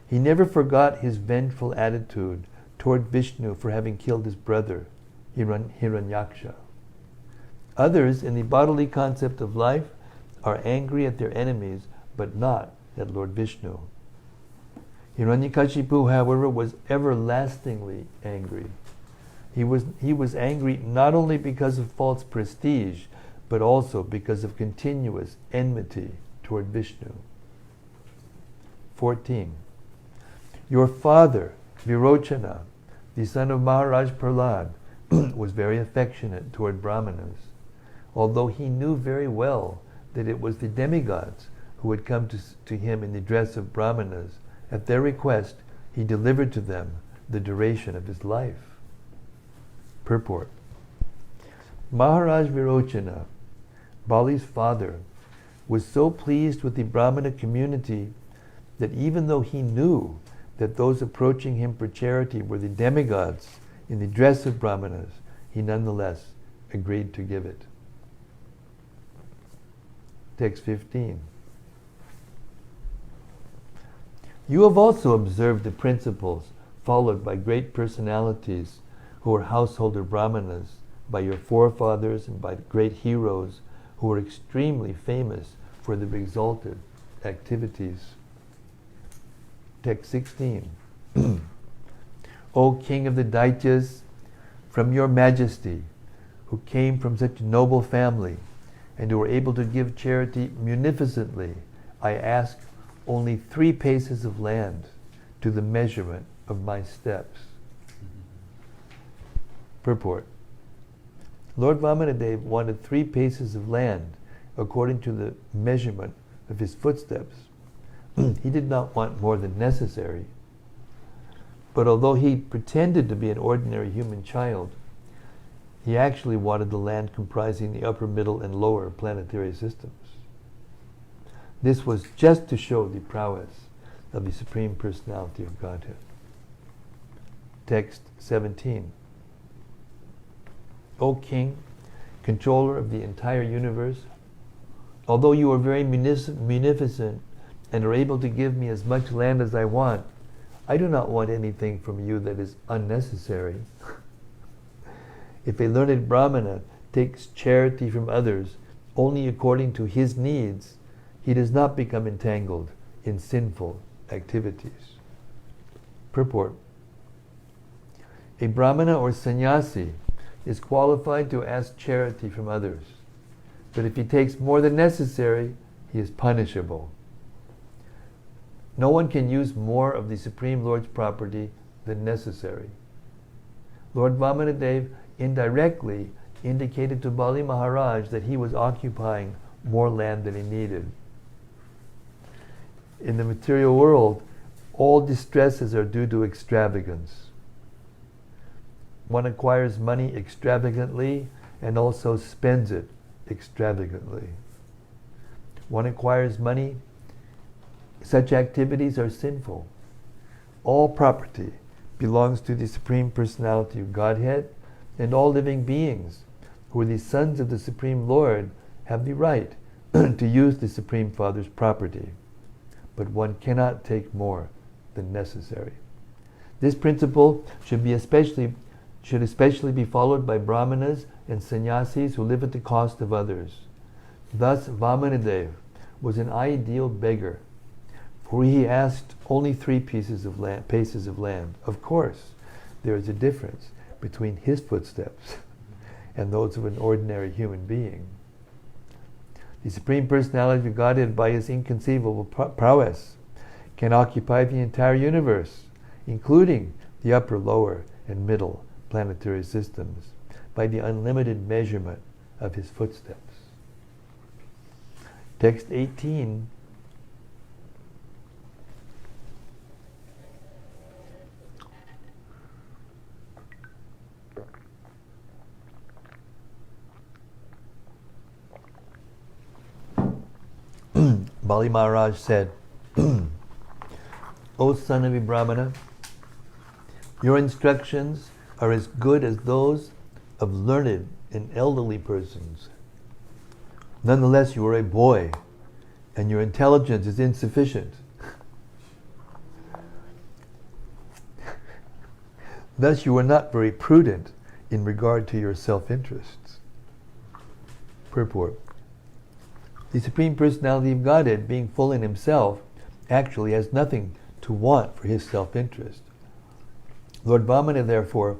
He never forgot his vengeful attitude toward Vishnu for having killed his brother, Hiranyaksha. Others, in the bodily concept of life, are angry at their enemies, but not at Lord Vishnu. Hiranyakashipu, however, was everlastingly angry. He was angry not only because of false prestige, but also because of continuous enmity toward Vishnu. 14. Your father, Virochana, the son of Maharaj Prahlad, was very affectionate toward Brahmanas, although he knew very well that it was the demigods who had come to him in the dress of Brahmanas. At their request, he delivered to them the duration of his life. Purport. Maharaj Virochana, Bali's father, was so pleased with the Brahmana community that even though he knew that those approaching him for charity were the demigods in the dress of Brahmanas, he nonetheless agreed to give it. Text 15. You have also observed the principles followed by great personalities who were householder Brahmanas, by your forefathers and by great heroes who were extremely famous for their exalted activities. Text 16. O King of the Daityas, from your majesty, who came from such a noble family and who were able to give charity munificently, I ask only 3 paces of land to the measurement of my steps. Purport. Lord Vamanadeva wanted 3 paces of land according to the measurement of his footsteps. He did not want more than necessary. But although he pretended to be an ordinary human child, he actually wanted the land comprising the upper, middle, and lower planetary systems. This was just to show the prowess of the Supreme Personality of Godhead. Text 17. O King, controller of the entire universe, although you are very munificent and are able to give me as much land as I want, I do not want anything from you that is unnecessary. If a learned Brahmana takes charity from others only according to his needs, he does not become entangled in sinful activities. Purport. A Brahmana or sannyasi is qualified to ask charity from others, but if he takes more than necessary, he is punishable. No one can use more of the Supreme Lord's property than necessary. Lord Vamanadeva indirectly indicated to Bali Maharaj that he was occupying more land than he needed. In the material world, all distresses are due to extravagance. One acquires money extravagantly and also spends it extravagantly. One acquires money. Such activities are sinful. All property belongs to the Supreme Personality of Godhead, and all living beings who are the sons of the Supreme Lord have the right to use the Supreme Father's property. But one cannot take more than necessary. This principle should especially be followed by Brahmanas and sannyasis who live at the cost of others. Thus, Vamanadeva was an ideal beggar, for he asked only 3 paces of land. Of course, there is a difference between his footsteps and those of an ordinary human being. The Supreme Personality of Godhead, by his inconceivable prowess, can occupy the entire universe, including the upper, lower, and middle planetary systems, by the unlimited measurement of his footsteps. Text 18. Bali Maharaj said, O son of a Brahmana, your instructions are as good as those of learned and elderly persons. Nonetheless, you are a boy, and your intelligence is insufficient. Thus, you are not very prudent in regard to your self-interests. Purport. The Supreme Personality of Godhead, being full in himself, actually has nothing to want for his self-interest. Lord Vamana, therefore,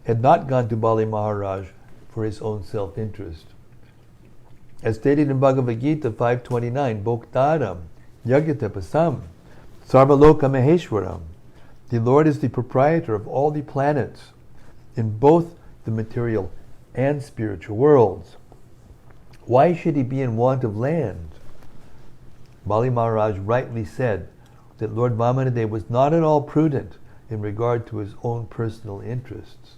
had not gone to Bali Maharaj for his own self-interest. As stated in Bhagavad Gita 5.29, Bhoktaram Yagyatapasam Sarvaloka Maheshwaram. The Lord is the proprietor of all the planets in both the material and spiritual worlds. Why should he be in want of land? Bali Maharaj rightly said that Lord Vamanadeva was not at all prudent in regard to his own personal interests.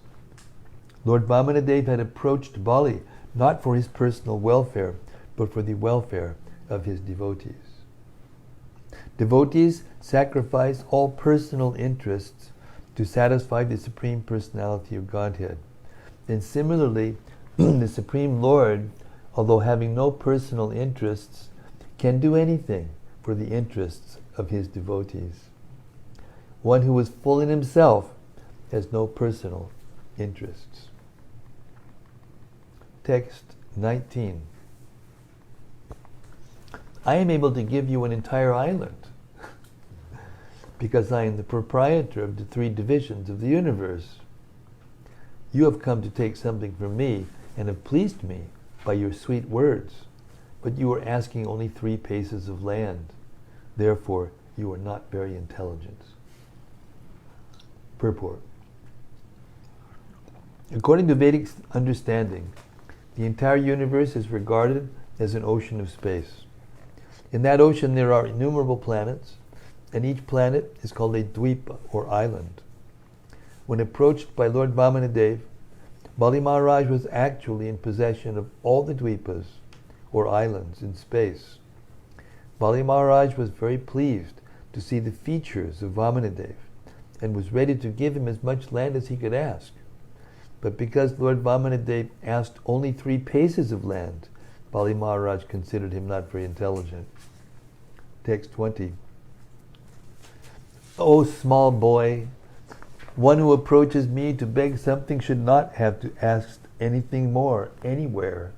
Lord Vamanadeva had approached Bali not for his personal welfare, but for the welfare of his devotees. Devotees sacrifice all personal interests to satisfy the Supreme Personality of Godhead. And similarly, the Supreme Lord, although having no personal interests, can do anything for the interests of his devotees. One who is full in himself has no personal interests. Text 19. I am able to give you an entire island because I am the proprietor of the three divisions of the universe. You have come to take something from me and have pleased me by your sweet words, but you are asking only 3 paces of land. Therefore, you are not very intelligent. Purport. According to Vedic understanding, the entire universe is regarded as an ocean of space. In that ocean there are innumerable planets, and each planet is called a Dvipa, or island. When approached by Lord Vamanadeva, Bali Maharaj was actually in possession of all the Dvipas, or islands, in space. Bali Maharaj was very pleased to see the features of Vamanadeva, and was ready to give him as much land as he could ask. But because Lord Vamanadeva asked only 3 paces of land, Bali Maharaj considered him not very intelligent. Text 20. O small boy, one who approaches me to beg something should not have to ask anything more anywhere.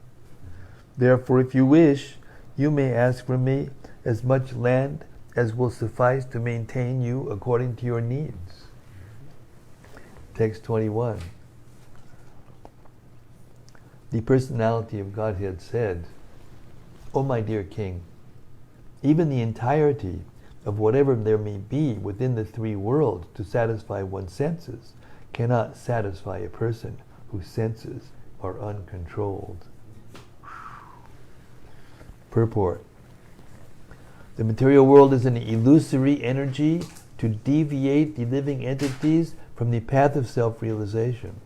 Therefore, if you wish, you may ask from me as much land as will suffice to maintain you according to your needs. Text 21. The Personality of Godhead said, O my dear king, even the entirety of whatever there may be within the 3 worlds to satisfy one's senses cannot satisfy a person whose senses are uncontrolled. Purport. The material world is an illusory energy to deviate the living entities from the path of self-realization.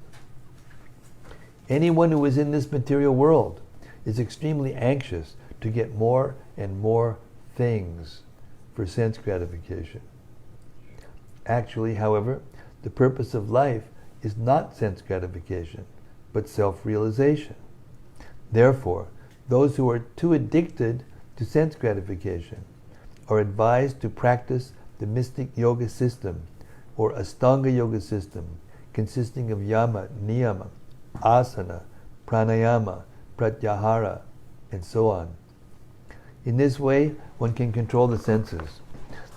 Anyone who is in this material world is extremely anxious to get more and more things for sense gratification. Actually, however, the purpose of life is not sense gratification, but self-realization. Therefore, those who are too addicted to sense gratification are advised to practice the mystic yoga system, or Astanga yoga system, consisting of yama, niyama, asana, pranayama, pratyahara, and so on. In this way, one can control the senses.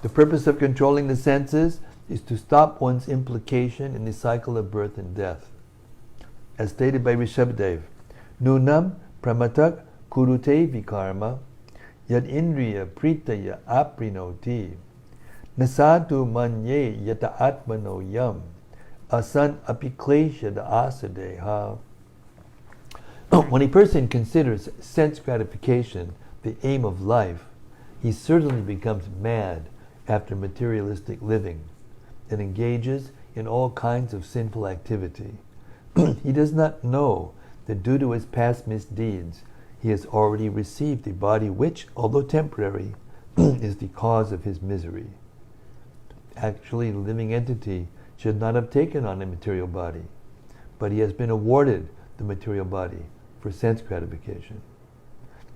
The purpose of controlling the senses is to stop one's implication in the cycle of birth and death. As stated by Rishabhdev, Nunam pramatak kurute vikarma yad indriya pritaya aprinoti nasatu manye yata atmano yam asan apiklesha da asadeha. When a person considers sense gratification the aim of life, he certainly becomes mad after materialistic living and engages in all kinds of sinful activity. He does not know that due to his past misdeeds, he has already received a body which, although temporary, is the cause of his misery. Actually, the living entity should not have taken on a material body, but he has been awarded the material body for sense gratification.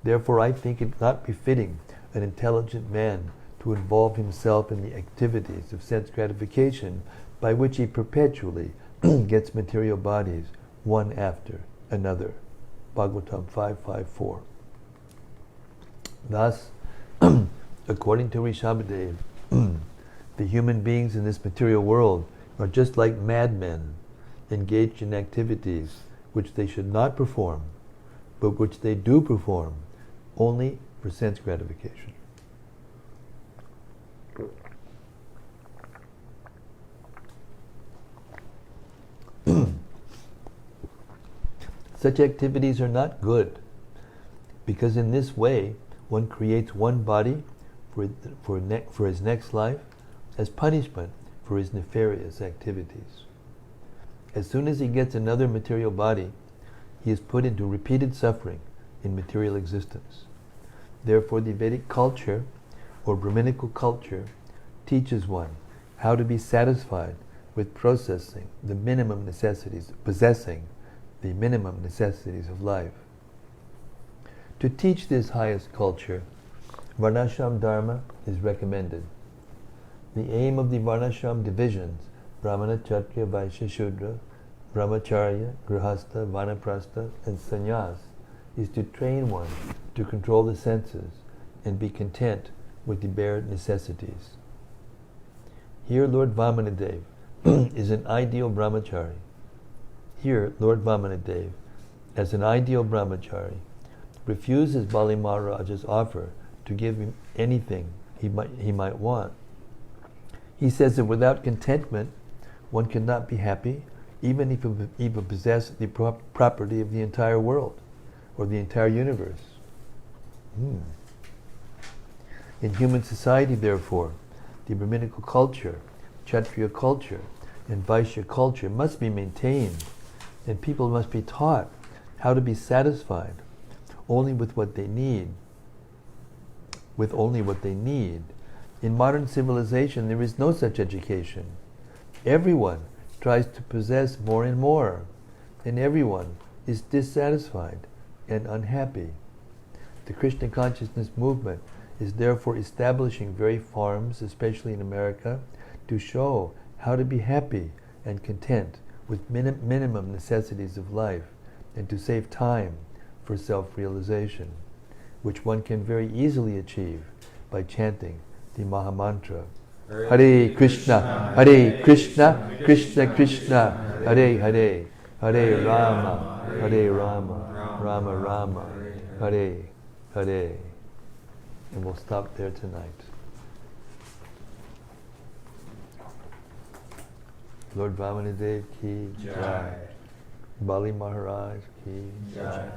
Therefore, I think it not befitting an intelligent man to involve himself in the activities of sense gratification by which he perpetually gets material bodies one after another. Bhagavatam 5.5.4. Thus, according to Rishabhdev, the human beings in this material world are just like madmen, engaged in activities which they should not perform, but which they do perform only for sense gratification. Such activities are not good, because in this way one creates one body for his next life as punishment for his nefarious activities. As soon as he gets another material body, he is put into repeated suffering in material existence. Therefore, the Vedic culture, or Brahminical culture, teaches one how to be satisfied with possessing the minimum necessities of life. To teach this highest culture, Varnashram Dharma is recommended. The aim of the Varnashram divisions, Brahmana, Kshatriya, Vaishya, Shudra, Brahmacharya, Grihastha, Vanaprastha, and Sannyas, is to train one to control the senses and be content with the bare necessities. Here Lord Vamanadeva is an ideal brahmachari. Here Lord Vamanadeva, as an ideal brahmachari, refuses Bali Maharaja's offer to give him anything he might want. He says that without contentment, one cannot be happy, even if he possess the property of the entire world or the entire universe. In human society, therefore, the Brahminical culture, Kshatriya culture, and Vaishya culture must be maintained, and people must be taught how to be satisfied only with what they need. In modern civilization, there is no such education. Everyone tries to possess more and more, and everyone is dissatisfied and unhappy. The Krishna consciousness movement is therefore establishing very farms, especially in America, to show how to be happy and content with minimum necessities of life, and to save time for self-realization, which one can very easily achieve by chanting the Mahamantra. Hare Krishna, Krishna Krishna, Hare Hare, Hare Rama, Rama Rama, Hare Hare. And we'll stop there tonight. Lord Vamanadeva ki jai. Bali Maharaj ki jai.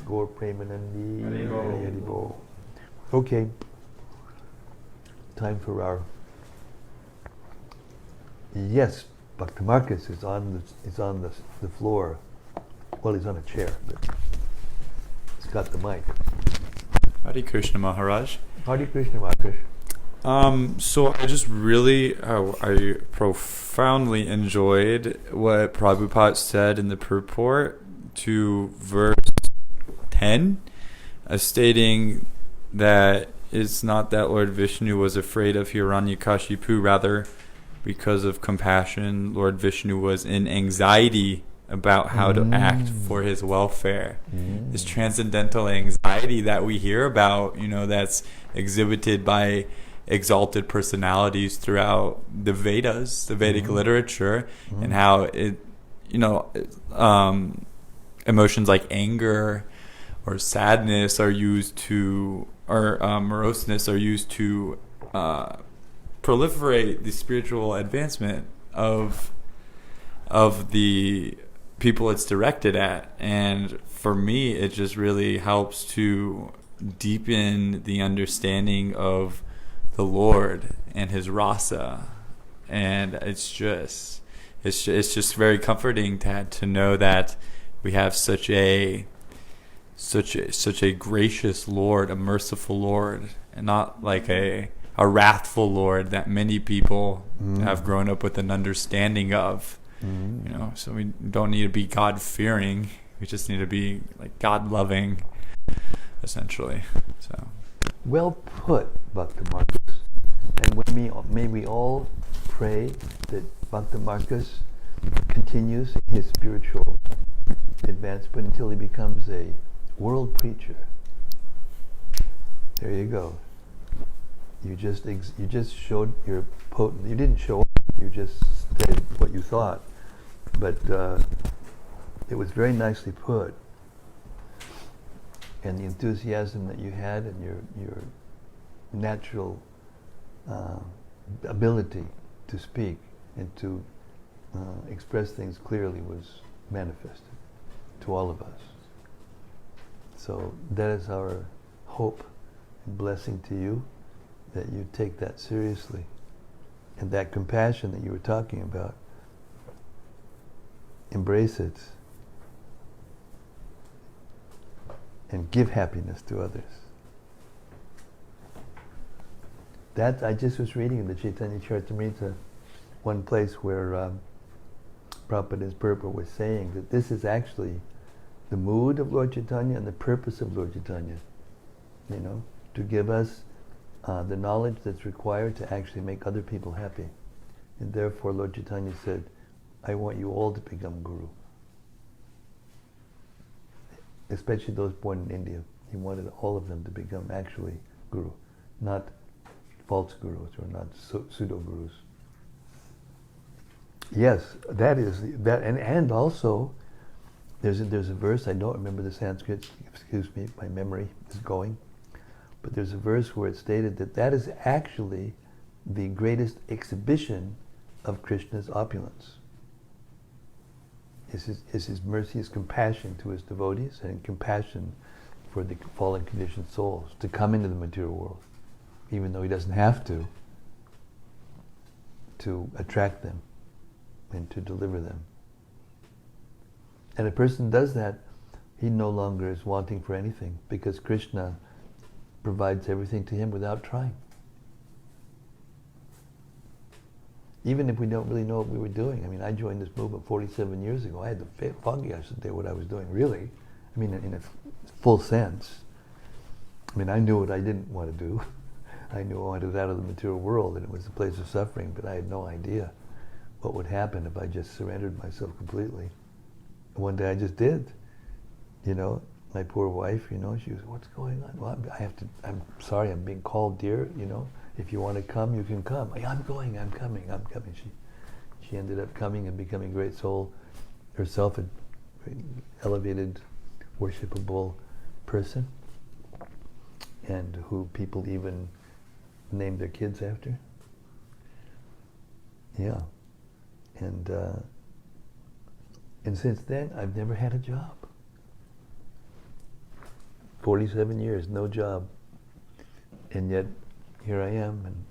Gaur Premanandi Hari Bol. Okay. Time for our... Yes, Bhakta Marcus is on the floor. Well, he's on a chair, but he's got the mic. Hare Krishna Maharaj. Hare Krishna Maharaj. So I just really, I profoundly enjoyed what Prabhupada said in the purport to verse 10, stating that it's not that Lord Vishnu was afraid of Hiranyakashipu, rather because of compassion, Lord Vishnu was in anxiety about how to act for his welfare. This transcendental anxiety that we hear about, that's exhibited by exalted personalities throughout the Vedas, the Vedic literature, and how it, emotions like anger or sadness are used to, or moroseness are used to proliferate the spiritual advancement of the people it's directed at. And for me, it just really helps to deepen the understanding of the Lord and his rasa, and it's just very comforting to know that we have such a gracious Lord, a merciful Lord, and not like a wrathful Lord that many people have grown up with an understanding of. So we don't need to be God-fearing. We just need to be like God-loving, essentially. So well put, Bhakta Marcus. And may we all pray that Bhakta Marcus continues his spiritual advancement until he becomes a world preacher. There you go. You just showed your potent. You didn't show up. You just said what you thought, but it was very nicely put. And the enthusiasm that you had, and your natural ability to speak and to express things clearly was manifested to all of us. So that is our hope and blessing to you, that you take that seriously, and that compassion that you were talking about embrace it, and give happiness to others. That I just was reading in the Chaitanya Charitamrita, one place where Prabhupada's purport was saying that this is actually the mood of Lord Chaitanya and the purpose of Lord Chaitanya, to give us the knowledge that's required to actually make other people happy. And therefore Lord Chaitanya said, I want you all to become Guru. Especially those born in India. He wanted all of them to become actually Guru, not false Gurus or not pseudo-Gurus. Yes, that is, and also, there's a verse, I don't remember the Sanskrit, excuse me, my memory is going, but there's a verse where it's stated that is actually the greatest exhibition of Krishna's opulence. Is his mercy, his compassion to his devotees, and compassion for the fallen conditioned souls to come into the material world, even though he doesn't have to attract them and to deliver them. And a person does that, he no longer is wanting for anything, because Krishna provides everything to him without trying. Even if we don't really know what we were doing. I mean, I joined this movement 47 years ago. I had the foggiest idea what I was doing, really. I mean, in a full sense. I mean, I knew what I didn't want to do. I knew I wanted out of the material world, and it was a place of suffering, but I had no idea what would happen if I just surrendered myself completely. And one day I just did. My poor wife, she was, what's going on? Well, I'm sorry, I'm being called, dear, If you want to come, you can come. I'm coming. She ended up coming and becoming a great soul herself, a very elevated, worshipable person, and who people even named their kids after. Yeah. And since then, I've never had a job. 47 years, no job. And yet, here I am, and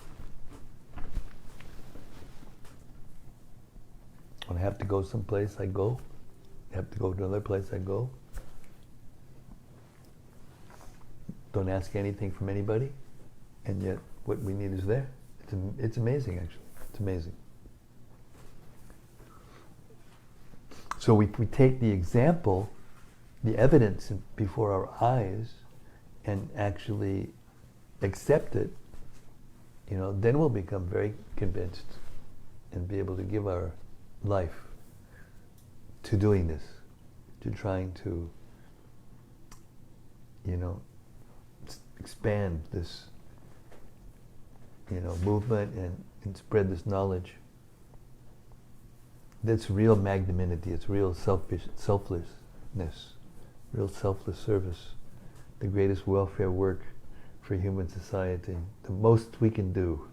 when I have to go someplace, I go. I have to go to another place, I go. Don't ask anything from anybody, and yet what we need is there. It's amazing, actually. It's amazing. So we take the example, the evidence before our eyes, and actually accept it, then we'll become very convinced and be able to give our life to doing this, to trying to, expand this, movement and spread this knowledge. That's real magnanimity, it's real selflessness, real selfless service, the greatest welfare work for human society, the most we can do.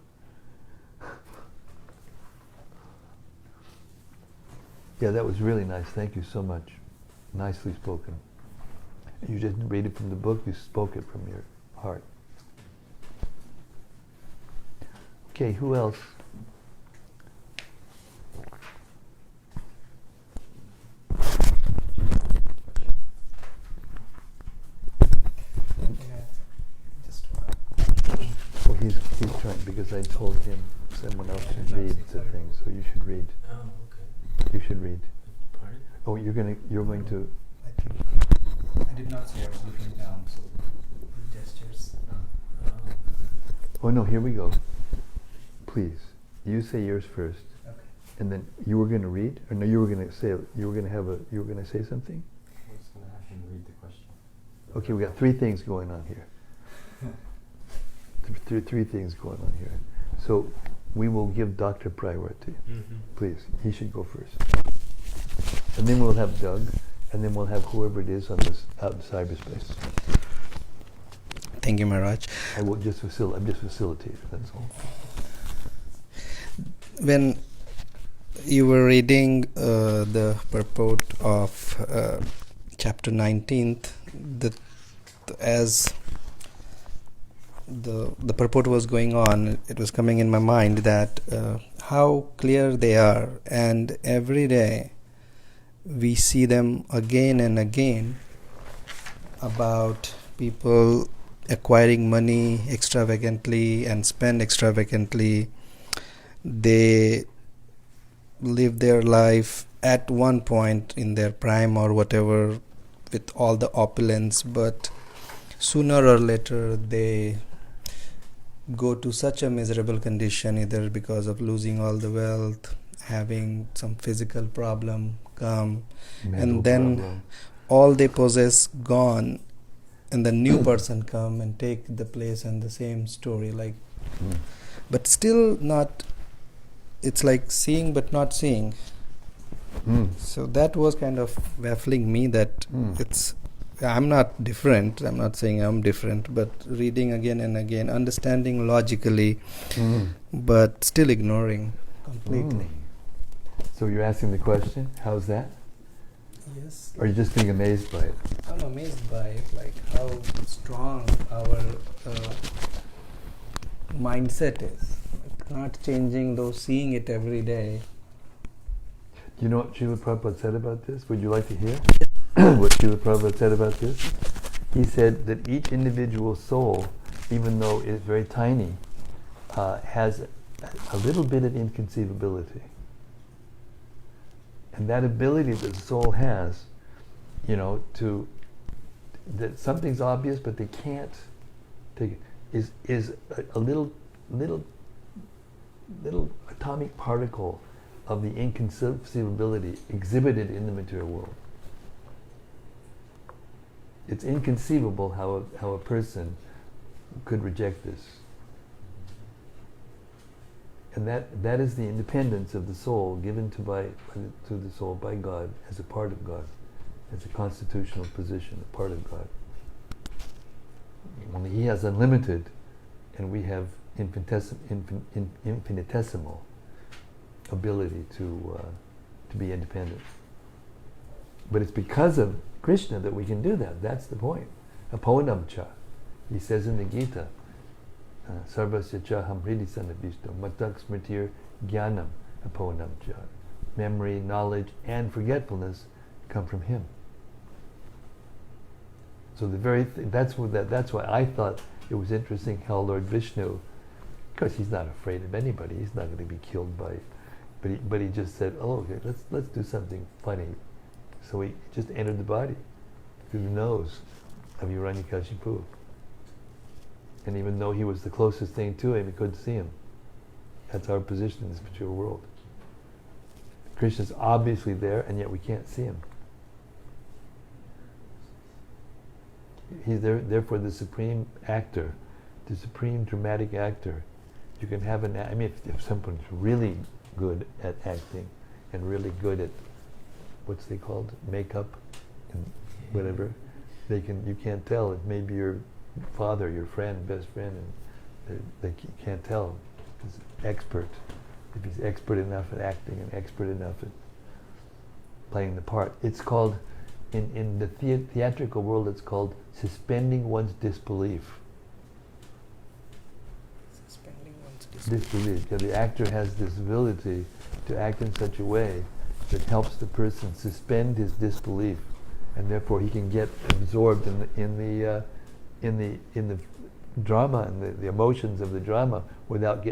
Yeah, that was really nice. Thank you so much. Nicely spoken. You didn't read it from the book, you spoke it from your heart. Okay, who else? Well, he's trying, because I told him someone else should read the thing, so you should read. Oh, okay. You should read. Pardon? Oh, you're going to. I think I did not say I was looking down, so gestures. Oh no, here we go. Please, you say yours first. Okay. And then you were going to read, or no? You were going to say something. I was going to have him read the question. Okay, we got three things going on here. Three things going on here. So we will give Dr. priority. Mm-hmm. Please, he should go first. And then we'll have Doug, and then we'll have whoever it is on this out in cyberspace. Thank you, Maharaj. I'm just facilitator. That's all. When you were reading the purport of chapter 19th, as the purport was going on, it was coming in my mind that how clear they are, and every day we see them again and again about people acquiring money extravagantly and spend extravagantly. They live their life at one point in their prime or whatever with all the opulence, but sooner or later they go to such a miserable condition, either because of losing all the wealth, having some physical problem come, and then all they possess gone, and the new person come and take the place, and the same story, like but still not, it's like seeing but not seeing. So that was kind of baffling me, that I'm not different, I'm not saying I'm different, but reading again and again, understanding logically, but still ignoring completely. So you're asking the question, how's that? Yes. Or are you just being amazed by it? I'm amazed by it, like how strong our mindset is. Like not changing, though seeing it every day. You know what Srila Prabhupada said about this? Would you like to hear what Srila Prabhupada said about this? He said that each individual soul, even though it's very tiny, has a little bit of inconceivability. And that ability that the soul has, that something's obvious but they can't take it, is a little atomic particle of the inconceivability exhibited in the material world. It's inconceivable how a person could reject this. And that is the independence of the soul given to the soul by God as a part of God, as a constitutional position, a part of God. Only He has unlimited, and we have infinitesimal ability to be independent. But it's because of Krishna that we can do that. That's the point. Aponam cha. He says in the Gita, Sarvasya cha hamridi sanabhishto matak smritir jnanam aponam cha. Memory, knowledge, and forgetfulness come from Him. So the very that's why I thought it was interesting how Lord Vishnu, because He's not afraid of anybody, He's not going to be killed by, but he just said, oh, okay, let's do something funny. So He just entered the body through the nose of Hiranyakashipu. And even though He was the closest thing to Him, He couldn't see Him. That's our position in this material world. Krishna's obviously there, and yet we can't see Him. He's therefore the supreme actor, the supreme dramatic actor. You can have if someone's really good at acting and really good at what's they called, makeup and whatever, you can't tell. It may be your father, your friend, best friend, and they can't tell. He's expert. If he's expert enough at acting and expert enough at playing the part, it's called in the theatrical world, it's called suspending one's disbelief. Suspending one's disbelief. The actor has this ability to act in such a way that helps the person suspend his disbelief, and therefore he can get absorbed in the drama and the emotions of the drama without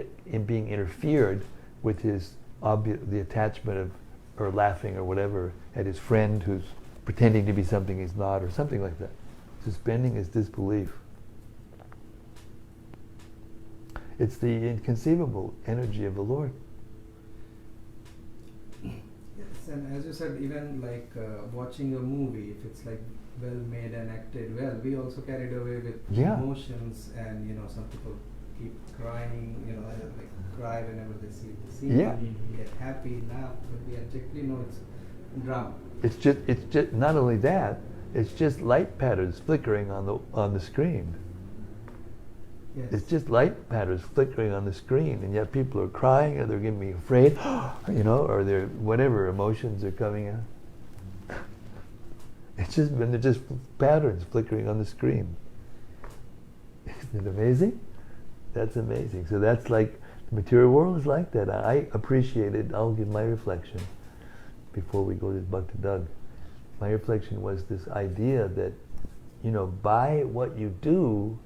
being interfered with the attachment of, or laughing or whatever at his friend who's pretending to be something he's not, or something like that. Suspending his disbelief. It's the inconceivable energy of the Lord. Yes, and as you said, even like watching a movie, if it's like well made and acted well, we also carried away with emotions, and some people keep crying, like cry whenever they see the scene. Yeah. We get happy now, but we actually know it's drama. It's just not only that, it's just light patterns flickering on the screen. Yes. It's just light patterns flickering on the screen, and yet people are crying, or they're getting afraid, or they're whatever emotions are coming out. They're just patterns flickering on the screen. Isn't it amazing? That's amazing. So that's like the material world is like that. I appreciate it. I'll give my reflection. before we go to Bhakti Doug. My reflection was this idea that, by what you do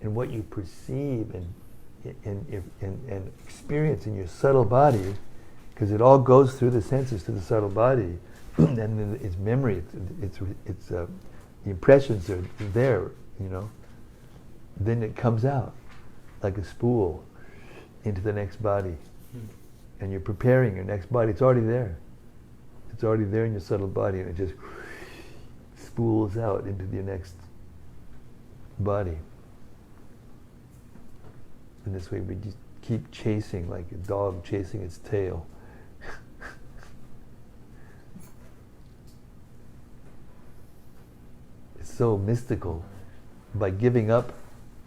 and what you perceive and experience in your subtle body, because it all goes through the senses to the subtle body, and then it's memory, the impressions are there, then it comes out like a spool into the next body. And you're preparing your next body. It's already there. It's already there in your subtle body, and it just spools out into your next body. And this way we just keep chasing like a dog chasing its tail. It's so mystical. By giving up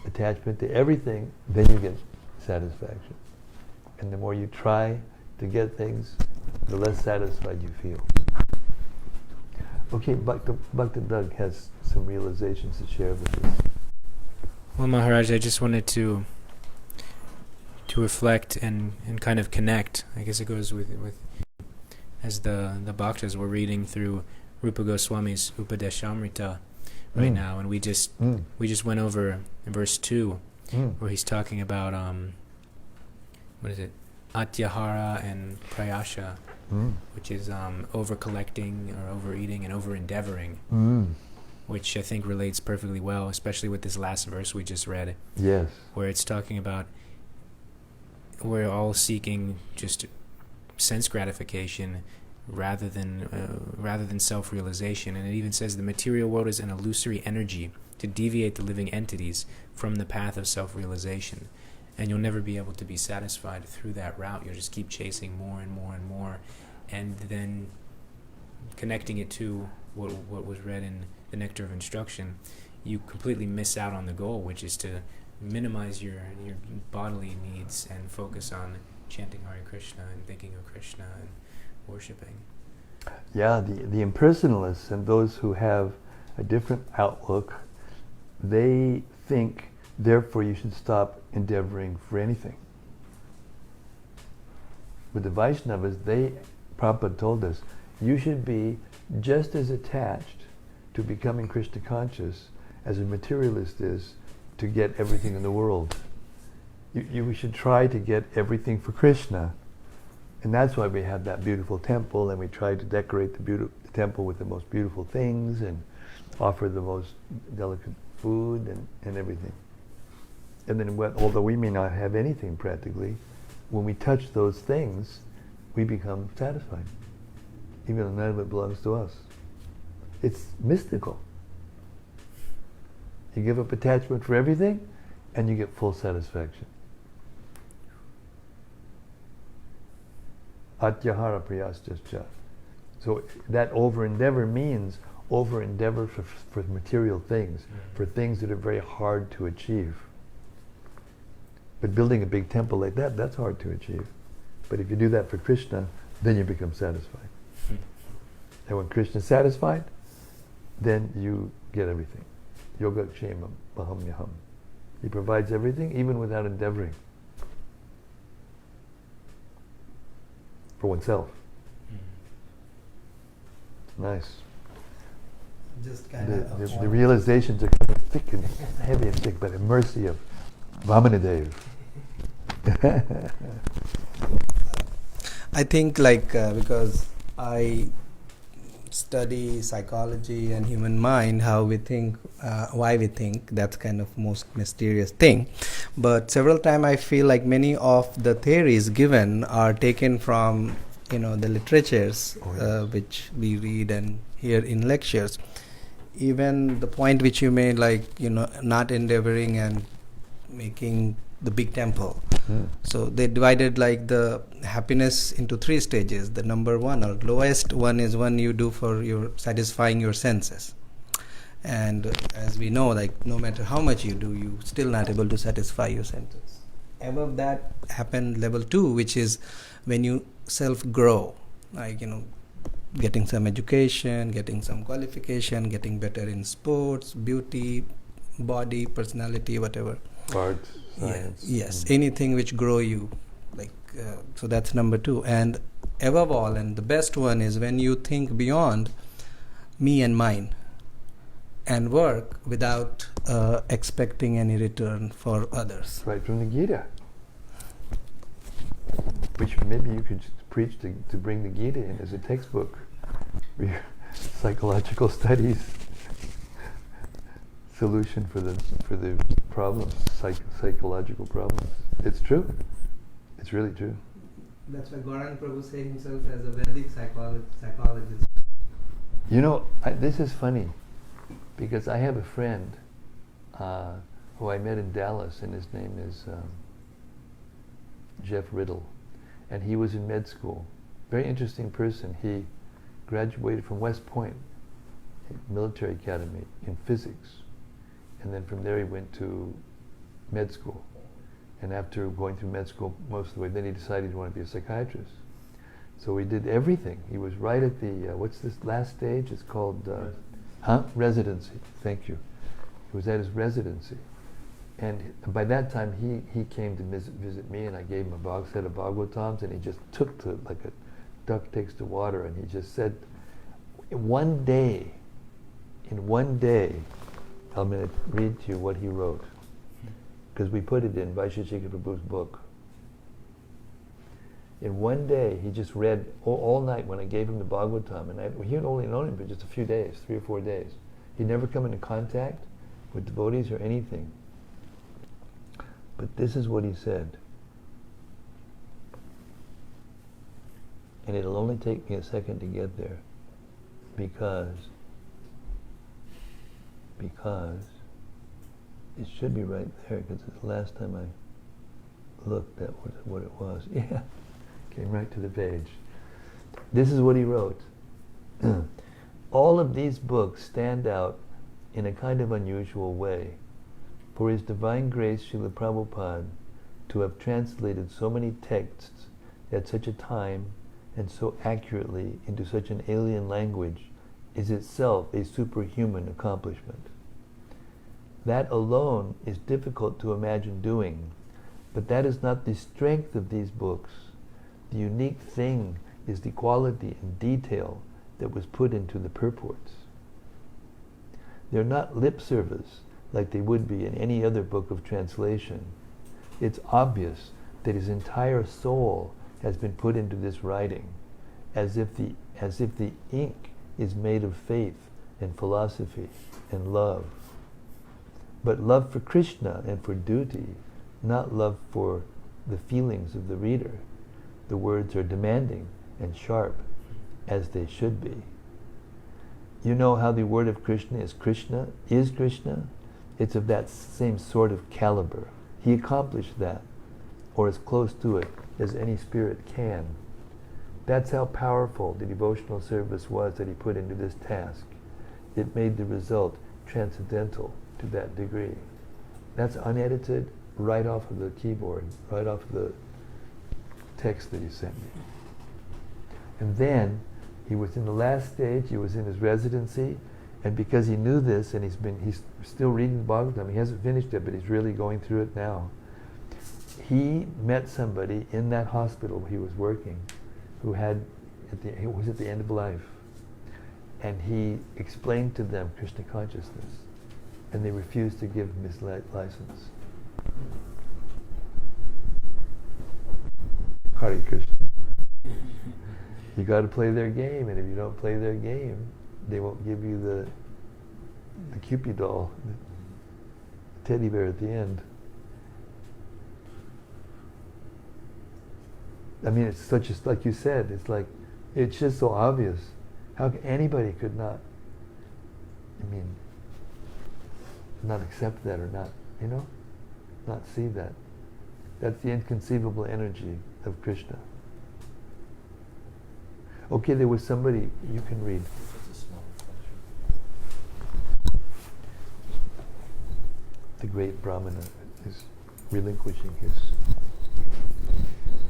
attachment to everything, then you get satisfaction. And the more you try to get things, the less satisfied you feel. Okay, Bhakti Doug has some realizations to share with us. Well, Maharaj, I just wanted to reflect and kind of connect. I guess it goes with as the bhaktas were reading through Rupa Goswami's Upadeshamrita right now, and we just went over verse 2 where he's talking about what is it, atyahara and prayasha, which is over collecting or overeating and over endeavoring, which I think relates perfectly well, especially with this last verse we just read. Yes, where it's talking about we're all seeking just sense gratification rather than self-realization. And it even says the material world is an illusory energy to deviate the living entities from the path of self-realization. And you'll never be able to be satisfied through that route. You'll just keep chasing more and more and more. And then connecting it to what was read in the Nectar of Instruction, you completely miss out on the goal, which is to minimize your bodily needs and focus on chanting Hare Krishna and thinking of Krishna and worshipping. Yeah, the impersonalists and those who have a different outlook, they think, therefore you should stop endeavoring for anything. With the Vaishnavas, Prabhupada told us, you should be just as attached to becoming Krishna conscious as a materialist is to get everything in the world. You should try to get everything for Krishna. And that's why we have that beautiful temple, and we try to decorate the temple with the most beautiful things and offer the most delicate food and everything. And then although we may not have anything practically, when we touch those things, we become satisfied, even though none of it belongs to us. It's mystical. You give up attachment for everything, and you get full satisfaction. Atyahara priyastascha. So that over-endeavor means over-endeavor for material things, for things that are very hard to achieve. But building a big temple like that, that's hard to achieve. But if you do that for Krishna, then you become satisfied. And when Krishna is satisfied, then you get everything. Yoga kshemam mahamyaham. He provides everything, even without endeavoring. For oneself. Nice. Just kind of the realizations are coming thick and heavy and thick by the mercy of Vamanadeva. I think because I study psychology and human mind, how we think, why we think, that's kind of most mysterious thing. But several times I feel like many of the theories given are taken from the literatures which we read and hear in lectures. Even the point which you made, not endeavoring and making the big temple. So they divided the happiness into 3 stages. The number 1 or lowest one is one you do for your satisfying your senses. And as we know, no matter how much you do, you still not able to satisfy your senses. Above that happened level 2, which is when you self-grow, getting some education, getting some qualification, getting better in sports, beauty, body, personality, whatever. Art, science. Yes, anything which grow you. So that's number 2. And above all, and the best one is when you think beyond me and mine and work without expecting any return for others. Right from the Gita. Which maybe you could preach to bring the Gita in as a textbook. Psychological studies. Solution for the problems, psychological problems. It's true. It's really true. That's why Gaurang Prabhu said himself as a Vedic psychologist. You know, this is funny, because I have a friend who I met in Dallas, and his name is Jeff Riddle, and he was in med school. Very interesting person. He graduated from West Point Military Academy in physics, and then from there he went to med school. And after going through med school most of the way, then he decided he wanted to be a psychiatrist. So he did everything. He was right at the, what's this last stage? It's called, residency. Thank you. He was at his residency. And by that time, he came to visit me, and I gave him a set of Bhagavatams, and he just took to like a duck takes to water, and he just said, in one day, I'm going to read to you what he wrote, because we put it in Vaisheshika Prabhu's book. In one day, he just read all night when I gave him the Bhagavatam, and he had only known him for just a few days, 3 or 4 days. He'd never come into contact with devotees or anything. But this is what he said. And it'll only take me a second to get there, because it should be right there, because the last time I looked, that was what it was. Yeah, came right to the page. This is what he wrote. All of these books stand out in a kind of unusual way. For His Divine Grace, Srila Prabhupada, to have translated so many texts at such a time and so accurately into such an alien language is itself a superhuman accomplishment. That alone is difficult to imagine doing, but that is not the strength of these books. The unique thing is the quality and detail that was put into the purports. They're not lip service like they would be in any other book of translation. It's obvious that his entire soul has been put into this writing, as if the ink is made of faith and philosophy and love. But love for Krishna and for duty, not love for the feelings of the reader. The words are demanding and sharp, as they should be. You know how the word of Krishna is Krishna? It's of that same sort of caliber. He accomplished that, or as close to it as any spirit can. That's how powerful the devotional service was that he put into this task. It made the result transcendental to that degree. That's unedited, right off of the keyboard, right off of the text that he sent me. And then he was in the last stage, he was in his residency, and because he knew this, and he's still reading Bhagavatam, he hasn't finished it, but he's really going through it now. He met somebody in that hospital where he was working who was at the end of life. And he explained to them Krishna consciousness, and they refused to give him his license. Hare Krishna. You got to play their game, and if you don't play their game, they won't give you the Cupid doll, the teddy bear at the end. I mean, it's such a, like you said, it's just so obvious. How anybody could not, not accept that or not, not see that. That's the inconceivable energy of Krishna. Okay, there was somebody, you can read. The great Brahmana is relinquishing his...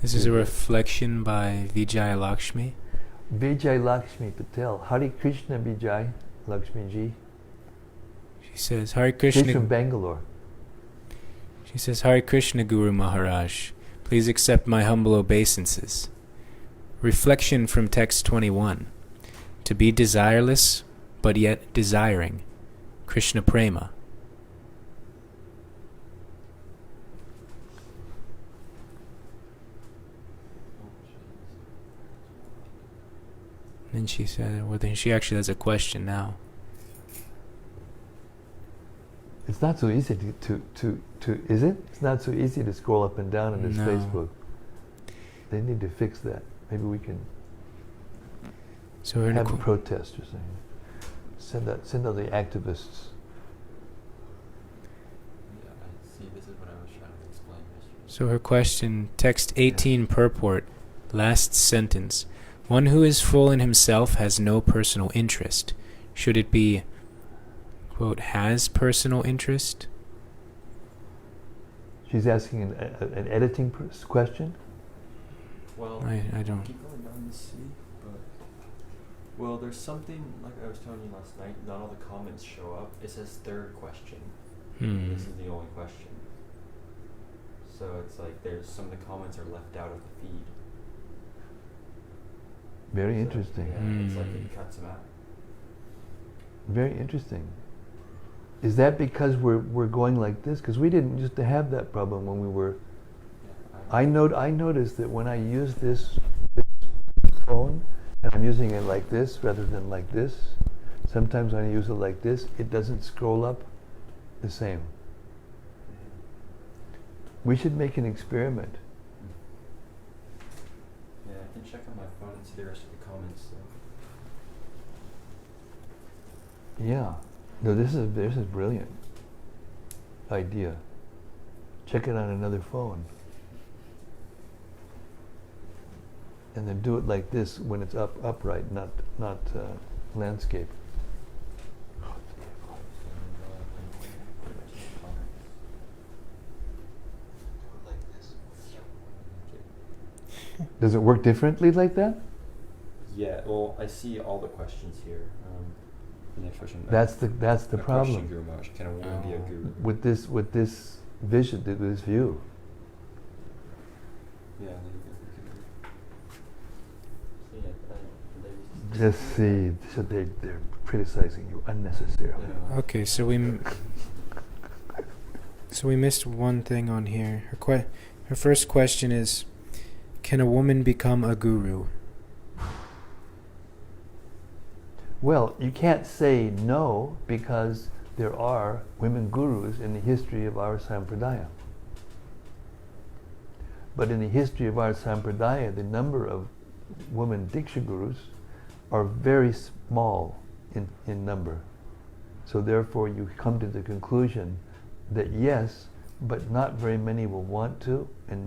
This is a reflection by Vijay Lakshmi. Vijay Lakshmi Patel. Hare Krishna Vijay Lakshmi ji. She says, Hare Krishna. She's from Bangalore. She says, Hare Krishna Guru Maharaj, please accept my humble obeisances. Reflection from text 21. To be desireless, but yet desiring. Krishna Prema. And she said, well, then she actually has a question now. It's not so easy to is it? It's not so easy to scroll up and down in this No. Facebook. They need to fix that. Maybe we can So her have a protest or something. Send out the activists. Yeah, I see. This is what I was trying to explain yesterday. So her question, text 18 purport, last sentence. One who is full in himself has no personal interest. Should it be, quote, has personal interest? She's asking an editing question. Well, I don't. keep going down to see, but well, there's something like I was telling you last night. Not all the comments show up. It says third question. This is the only question. So it's like there's some of the comments are left out of the feed. Very So, interesting. Yeah, it's like it cuts them out. Very interesting. Is that because we're going like this? Because we didn't used to have that problem when we were. Yeah, I noticed that when I use this phone and I'm using it like this rather than like this, sometimes when I use it like this, it doesn't scroll up the same. We should make an experiment. Yeah, I can check on my phone and see the rest of the comments. So. Yeah. No, this is brilliant idea. Check it on another phone. And then do it like this when it's upright, not landscape. Does it work differently like that? Yeah, well, I see all the questions here. The next question. That's the a problem. Question, Guru Maharaj. Can a woman be a guru? With this vision, with this view. Yeah. Just see, so they're criticizing you unnecessarily. Yeah. Okay, so we missed one thing on here. Her first question is, can a woman become a guru? Well, you can't say no because there are women gurus in the history of our sampradaya. But in the history of our sampradaya, the number of women Diksha gurus are very small in number. So therefore you come to the conclusion that yes, but not very many will want to, and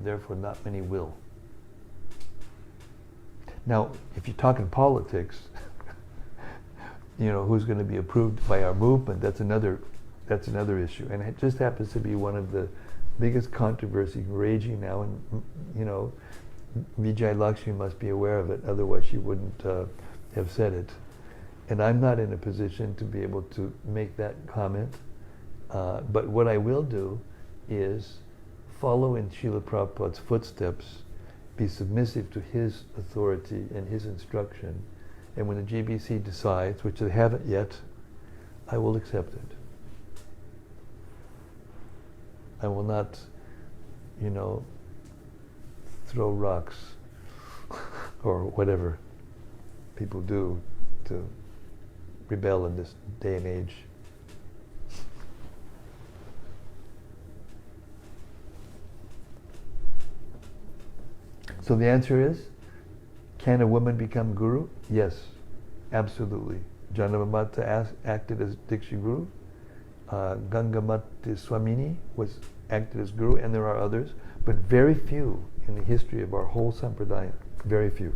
therefore not many will. Now, if you're talking politics, who's going to be approved by our movement, that's another issue. And it just happens to be one of the biggest controversies raging now, and Vijay Lakshmi must be aware of it, otherwise she wouldn't have said it. And I'm not in a position to be able to make that comment, but what I will do is follow in Srila Prabhupada's footsteps, be submissive to his authority and his instruction, and when the GBC decides, which they haven't yet, I will accept it. I will not, throw rocks or whatever people do to rebel in this day and age. So the answer is, can a woman become guru? Yes, absolutely. Janamamata acted as Diksha Guru. Gangamati Swamini acted as guru, and there are others, but very few in the history of our whole sampradaya. Very few.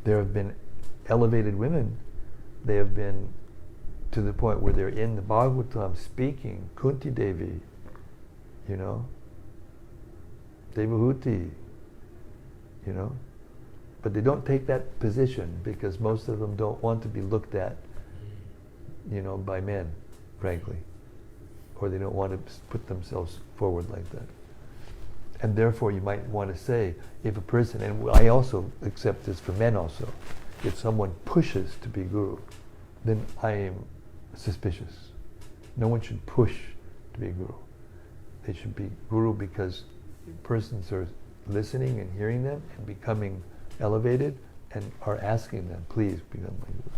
There have been elevated women. They have been to the point where they're in the Bhagavatam speaking, Kunti Devi, Devahuti, but they don't take that position because most of them don't want to be looked at, by men, frankly, or they don't want to put themselves forward like that. And therefore you might want to say, if a person, and I also accept this for men also, if someone pushes to be guru, then I am suspicious. No one should push to be guru. They should be guru because persons are listening and hearing them and becoming elevated and are asking them, please become my guru.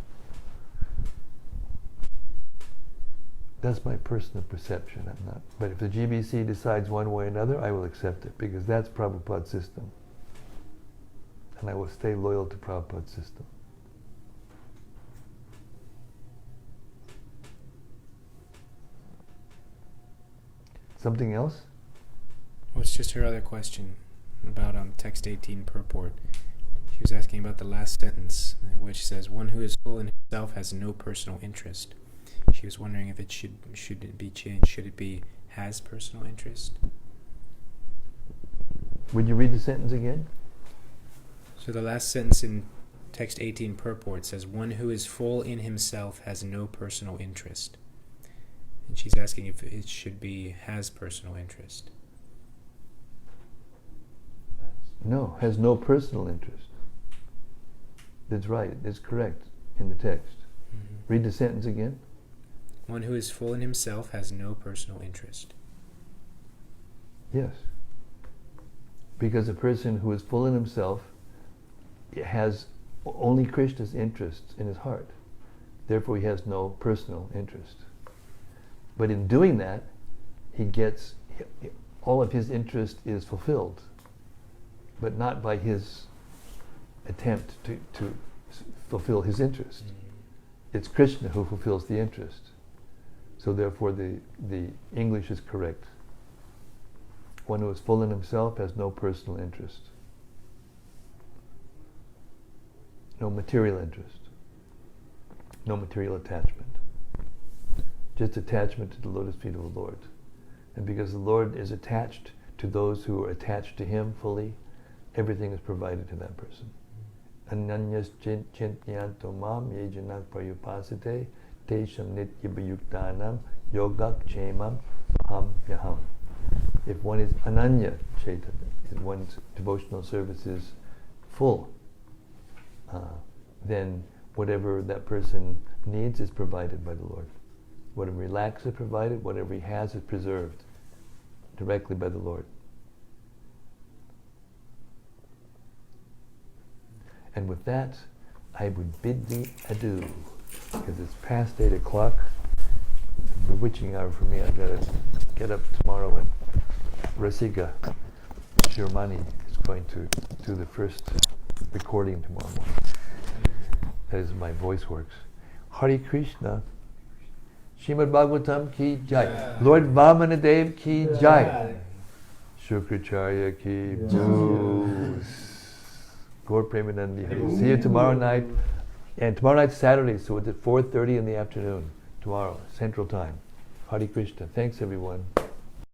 That's my personal perception. I'm not. But if the GBC decides one way or another, I will accept it because that's Prabhupada's system. And I will stay loyal to Prabhupada's system. Something else? Well, it's just her other question about text 18 purport. She was asking about the last sentence, which says, "One who is full in himself has no personal interest." She was wondering if it should it be changed. Should it be has personal interest? Would you read the sentence again? So the last sentence in text 18 purport says, "One who is full in himself has no personal interest." And she's asking if it should be has personal interest. No, has no personal interest. That's right, it's correct in the text. Mm-hmm. Read the sentence again. One who is full in himself has no personal interest. Yes. Because a person who is full in himself has only Krishna's interests in his heart. Therefore he has no personal interest. But in doing that, he gets, all of his interest is fulfilled, but not by his attempt to fulfill his interest. It's Krishna who fulfills the interest. So therefore the English is correct. One who is full in himself has no personal interest. No material interest. No material attachment. Just attachment to the lotus feet of the Lord. And because the Lord is attached to those who are attached to Him fully, everything is provided to that person. Ananyas chintyanto mam yejanak parupasate tesham nityabhayuktanam yogak chemam aham yaham. If one is ananya chaitanya, if one's devotional service is full, then whatever that person needs is provided by the Lord. Whatever he lacks is provided, whatever he has is preserved directly by the Lord. And with that, I would bid thee adieu, because it's past 8 o'clock. It's a bewitching hour for me. I've got to get up tomorrow, and Rasika Shirmani is going to do the first recording tomorrow morning. That is, my voice works. Hare Krishna. Srimad-Bhagavatam ki jai. Lord Vamanadeva ki jai. Shukracharya ki boo. Gaur Premanandi Hari. See you tomorrow night. And tomorrow night's Saturday, so it's at 4:30 in the afternoon. Tomorrow, Central Time. Hare Krishna. Thanks everyone.